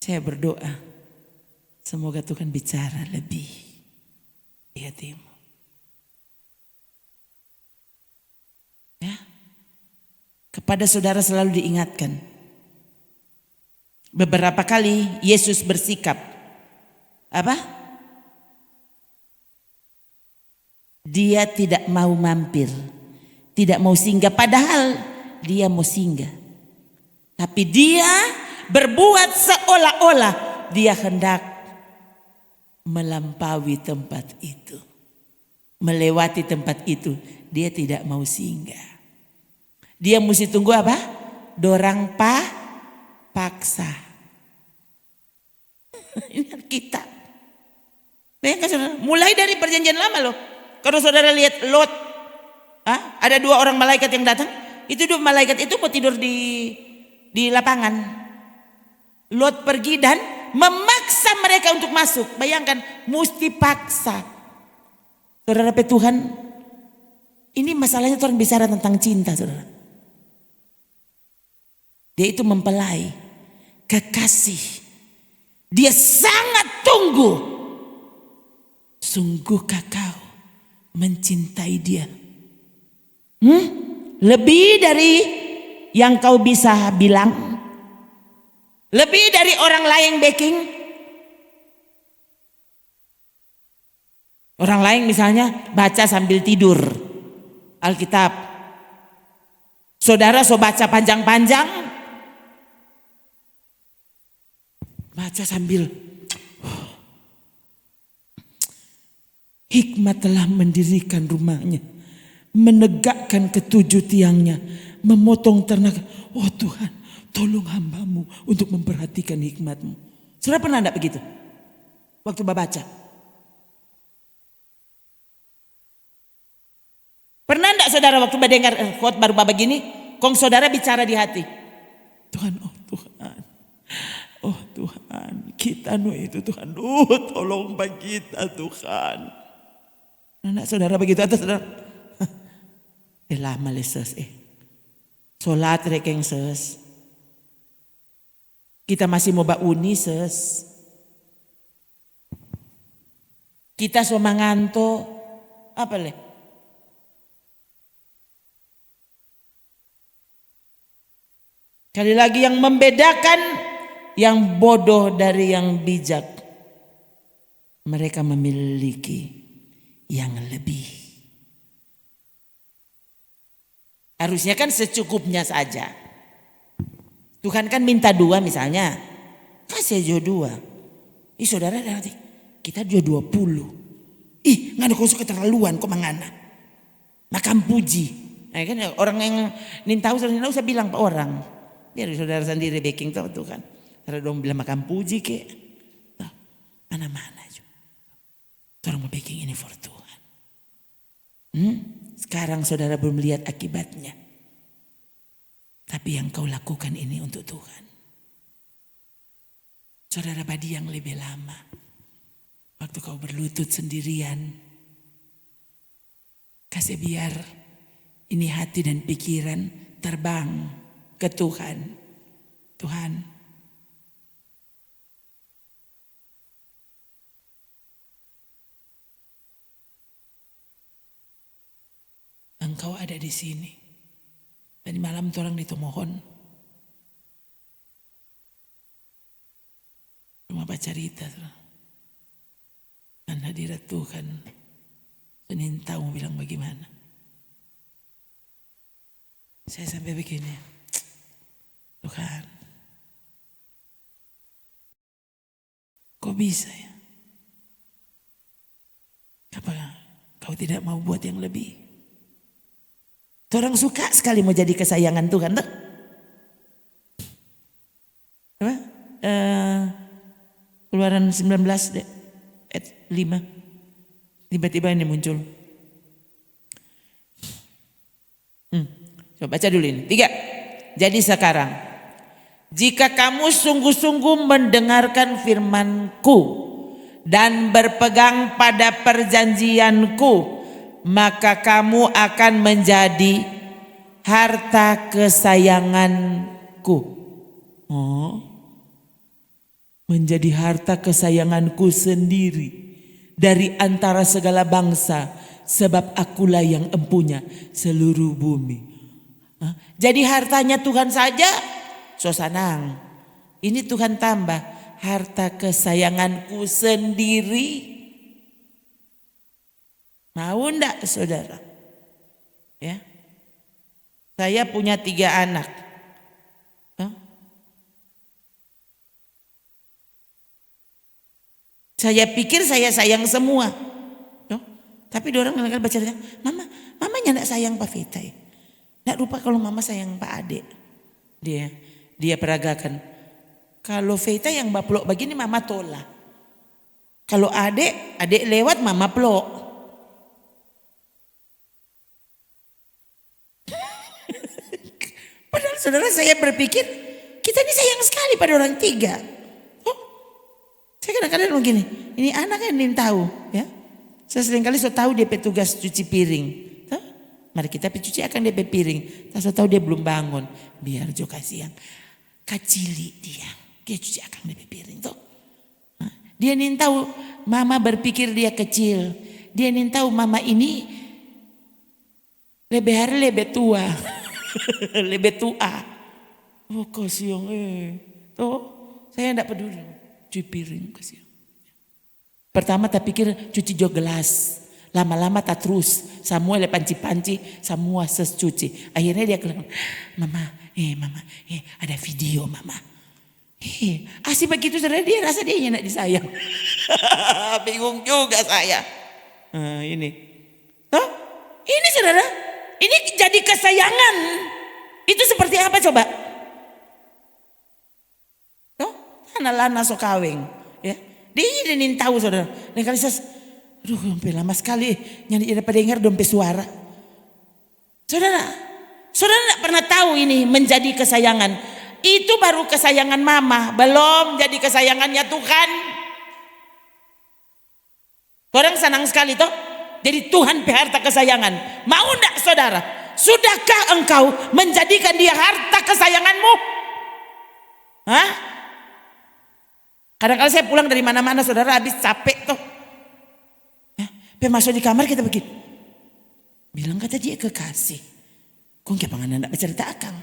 saya berdoa. Semoga Tuhan bicara lebih di hatimu. Ya, kepada saudara selalu diingatkan. Beberapa kali Yesus bersikap apa? Dia tidak mau mampir, tidak mau singgah, padahal dia mau singgah. Tapi dia berbuat seolah-olah dia hendak melampaui tempat itu, melewati tempat itu. Dia tidak mau singgah. Dia mesti tunggu apa? Dorang paksa. Ini kita. Bayangkan saudara, mulai dari perjanjian lama loh. Kalau saudara lihat Lot, ada 2 orang malaikat yang datang. Itu 2 malaikat itu mau tidur di lapangan. Lot pergi dan memaksa mereka untuk masuk. Bayangkan, mesti paksa. Saudara Tuhan, ini masalahnya Tuhan bicara tentang cinta, saudara. Dia itu mempelai, kekasih. Dia sangat tunggu. Sungguhkah kau mencintai dia? Lebih dari yang kau bisa bilang. Lebih dari orang lain backing. Orang lain misalnya baca sambil tidur Alkitab. Saudara so baca panjang-panjang. Baca sambil hikmat telah mendirikan rumahnya, menegakkan ketujuh tiangnya, memotong ternak. Oh Tuhan, tolong hambamu untuk memperhatikan hikmatmu. Saudara pernah enggak begitu? Waktu baca. Pernah enggak saudara waktu mendengar khotbah baru begini, kong saudara bicara di hati. Tuhan, oh Tuhan. Oh Tuhan, kita itu Tuhan. Tolong bagi kita Tuhan. Nah, saudara begitu atau saudara? Lama leses solat rekeng ses. Kita masih mau uni ses. Kita so manganto apa le? Kali lagi yang membedakan yang bodoh dari yang bijak. Mereka memiliki yang lebih. Harusnya kan secukupnya saja. Tuhan kan minta 2 misalnya. Kasih aja 2. Saudara nanti kita juga 20. Nggak ada kosong keterlaluan kok mangana. Makam puji. Nah, kan orang yang nintau saya bilang ke orang. Biar saudara sendiri baking tuh kan. Karena dong bilang makam puji ke. Mana-mana juga. Orang mau baking ini for Tuhan. Sekarang saudara belum lihat akibatnya. Tapi yang kau lakukan ini untuk Tuhan. Saudara badi yang lebih lama. Waktu kau berlutut sendirian. Kasih biar ini hati dan pikiran terbang ke Tuhan. Tuhan, Engkau ada di sini. Tadi malam orang ditomohon. Cuma baca cerita. Dan hadirat Tuhan. Senin tahu mau bilang bagaimana. Saya sampai begini. Tuhan. Kok bisa ya? Apa kau tidak mau buat yang lebih? Orang suka sekali mau jadi kesayangan Tuhan tuh. Apa? Keluaran 19 ayat 5. Tiba-tiba ini muncul. Coba baca dulu ini. 3. Jadi sekarang, jika kamu sungguh-sungguh mendengarkan firman-Ku dan berpegang pada perjanjian-Ku, maka kamu akan menjadi harta kesayanganku. Oh, menjadi harta kesayanganku sendiri dari antara segala bangsa, sebab akulah yang empunya seluruh bumi. Jadi hartanya Tuhan saja, so senang. Ini Tuhan tambah harta kesayanganku sendiri. Mau enggak saudara? Ya. Saya punya 3 anak. Saya pikir saya sayang semua. Tapi orang kadang-kadang baca, mamanya enggak sayang Pak Vita. Enggak lupa kalau mama sayang Pak Ade. Dia peragakan. Kalau Vita yang baplok begini mama tolak. Kalau adik lewat mama pelok. Padahal saudara saya berpikir kita ini sayang sekali pada orang 3. Saya kadang-kadang begini, ini anak kan ingin tahu ya. Saya seringkali tahu dia petugas cuci piring. Mari kita cuci akan dia piring. Saya tahu dia belum bangun, biar jo kasih yang kacili dia cuci akan dia piring tuh. Dia ingin tahu mama berpikir dia kecil. Dia ingin tahu mama ini lebih hari lebih tua. Lebih tua. Oh kasihan Tuh saya enggak peduli. Cuci piring kasihan. Pertama tak pikir cuci jok gelas. Lama-lama tak terus. Semua panci-panci. Semua secuci. Akhirnya dia bilang, mama ada video mama. Asih begitu saudara dia rasa dia enak disayang. Bingung juga saya. Ini. Toh? Ini saudara. Ini jadi kesayangan. Itu seperti apa coba? Toh? Lana so kawing. Ya. Dia ini tahu saudara. Dan kali saya, sampai lama sekali. Nyanyi daripada dengar dompe suara. Saudara tidak pernah tahu ini menjadi kesayangan. Itu baru kesayangan mama, belum jadi kesayangannya Tuhan. Orang senang sekali toh. Jadi Tuhan harta kesayangan. Mau enggak saudara? Sudahkah engkau menjadikan dia harta kesayanganmu? Hah? Kadang-kadang saya pulang dari mana-mana saudara habis capek toh. Masuk di kamar kita begitu. Bilang kata dia kekasih. Kok nggak pengen enggak bercerita akang?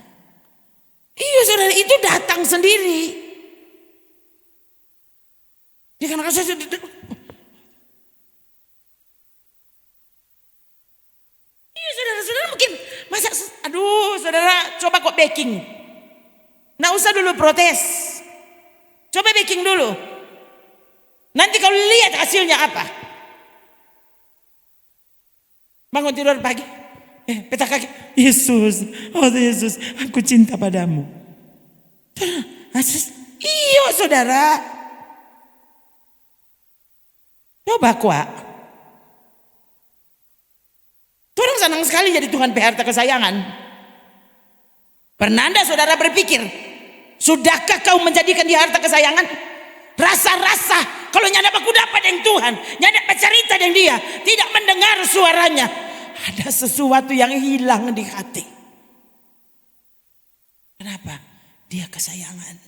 Iya saudara itu datang sendiri. Dia kan saya iya saudara mungkin masa saudara coba kok baking. Nggak usah dulu protes. Coba baking dulu. Nanti kalau lihat hasilnya apa. Bangun tidur pagi. Petak kaki. Yesus, oh Yesus, aku cinta padamu. Iya saudara. Coba kuat. Orang senang sekali jadi Tuhan harta kesayangan. Pernah anda saudara berpikir, sudahkah kau menjadikan dia harta kesayangan? Rasa-rasa kalau nyanda aku dapat yang Tuhan, nyanda bercerita dengan dia, tidak mendengar suaranya. Ada sesuatu yang hilang di hati. Kenapa? Dia kesayangan.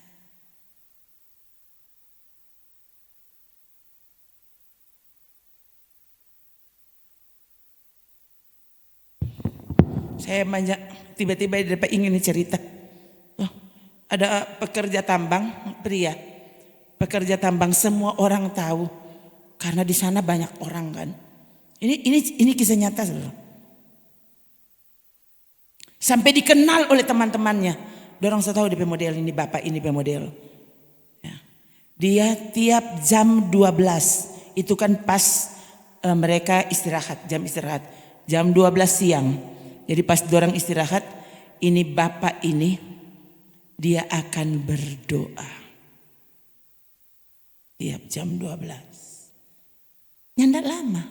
Saya banyak tiba-tiba dapat ingin cerita. Ada pekerja tambang pria. Pekerja tambang semua orang tahu karena di sana banyak orang kan. Ini kisah nyata saudara. Sampai dikenal oleh teman-temannya. Dorong saya tahu di pemodel ini bapak ini pemodel. Ya. Dia tiap jam 12 itu kan pas mereka istirahat jam istirahat jam 12 siang. Jadi pas dorang istirahat ini bapak ini dia akan berdoa. Tiap jam 12. Nyandak lama.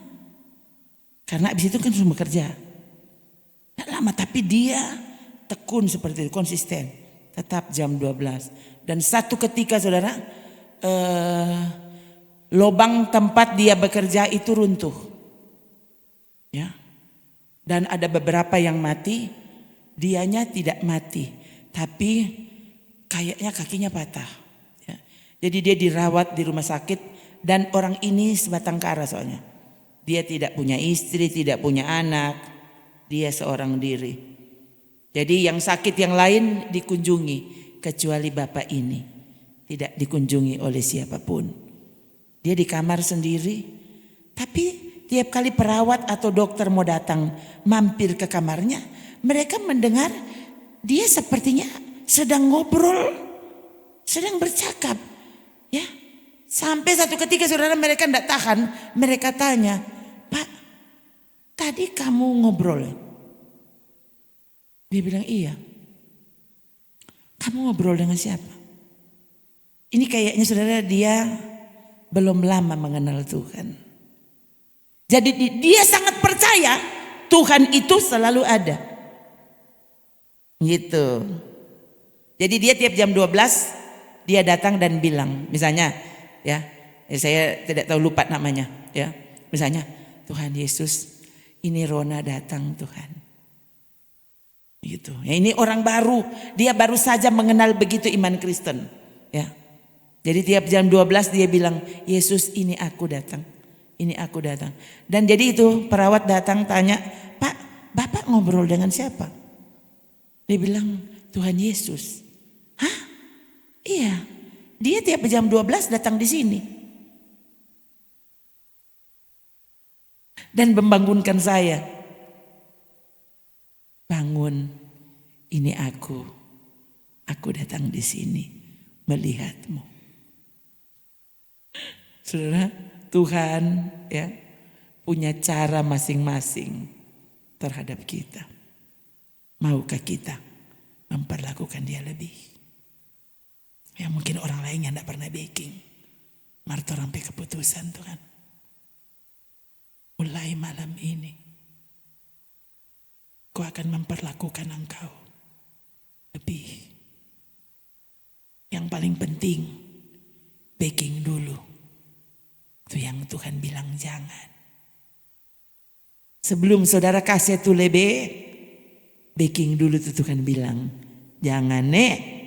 Karena abis itu kan sudah bekerja. Tidak lama tapi dia tekun seperti itu, konsisten. Tetap jam 12. Dan satu ketika saudara, lubang tempat dia bekerja itu runtuh. Ya. Dan ada beberapa yang mati, dianya tidak mati. Tapi kayaknya kakinya patah. Ya. Jadi dia dirawat di rumah sakit dan orang ini sebatang kara soalnya. Dia tidak punya istri, tidak punya anak. Dia seorang diri. Jadi yang sakit yang lain dikunjungi. Kecuali bapak ini. Tidak dikunjungi oleh siapapun. Dia di kamar sendiri. Tapi tiap kali perawat atau dokter mau datang mampir ke kamarnya. Mereka mendengar dia sepertinya sedang ngobrol. Sedang bercakap. Ya. Sampai satu ketika saudara mereka tidak tahan. Mereka tanya. Pak, tadi kamu ngobrol? Dia bilang iya. Kamu ngobrol dengan siapa? Ini kayaknya saudara dia belum lama mengenal Tuhan. Jadi dia sangat percaya Tuhan itu selalu ada. Gitu. Jadi dia tiap jam 12 dia datang dan bilang, misalnya ya saya tidak tahu lupa namanya ya. Misalnya Tuhan Yesus, ini Rona datang Tuhan. Gitu. Ya, ini orang baru, dia baru saja mengenal begitu iman Kristen. Ya. Jadi tiap jam 12 dia bilang, Yesus ini aku datang. Ini aku datang. Dan jadi itu perawat datang tanya, Pak, Bapak ngobrol dengan siapa? Dia bilang, Tuhan Yesus. Hah? Iya. Dia tiap jam 12 datang di sini. Dan membangunkan saya. Bangun, ini aku. Aku datang di sini melihatmu. Saudara, Tuhan ya punya cara masing-masing terhadap kita. Maukah kita memperlakukan dia lebih? Ya mungkin orang lain yang tidak pernah baking. Marto sampai keputusan Tuhan. Mulai malam ini. Kau akan memperlakukan engkau lebih. Yang paling penting. Baking dulu. Itu yang Tuhan bilang jangan. Sebelum saudara kasih itu lebih. Baking dulu tuh Tuhan bilang. Jangan nek.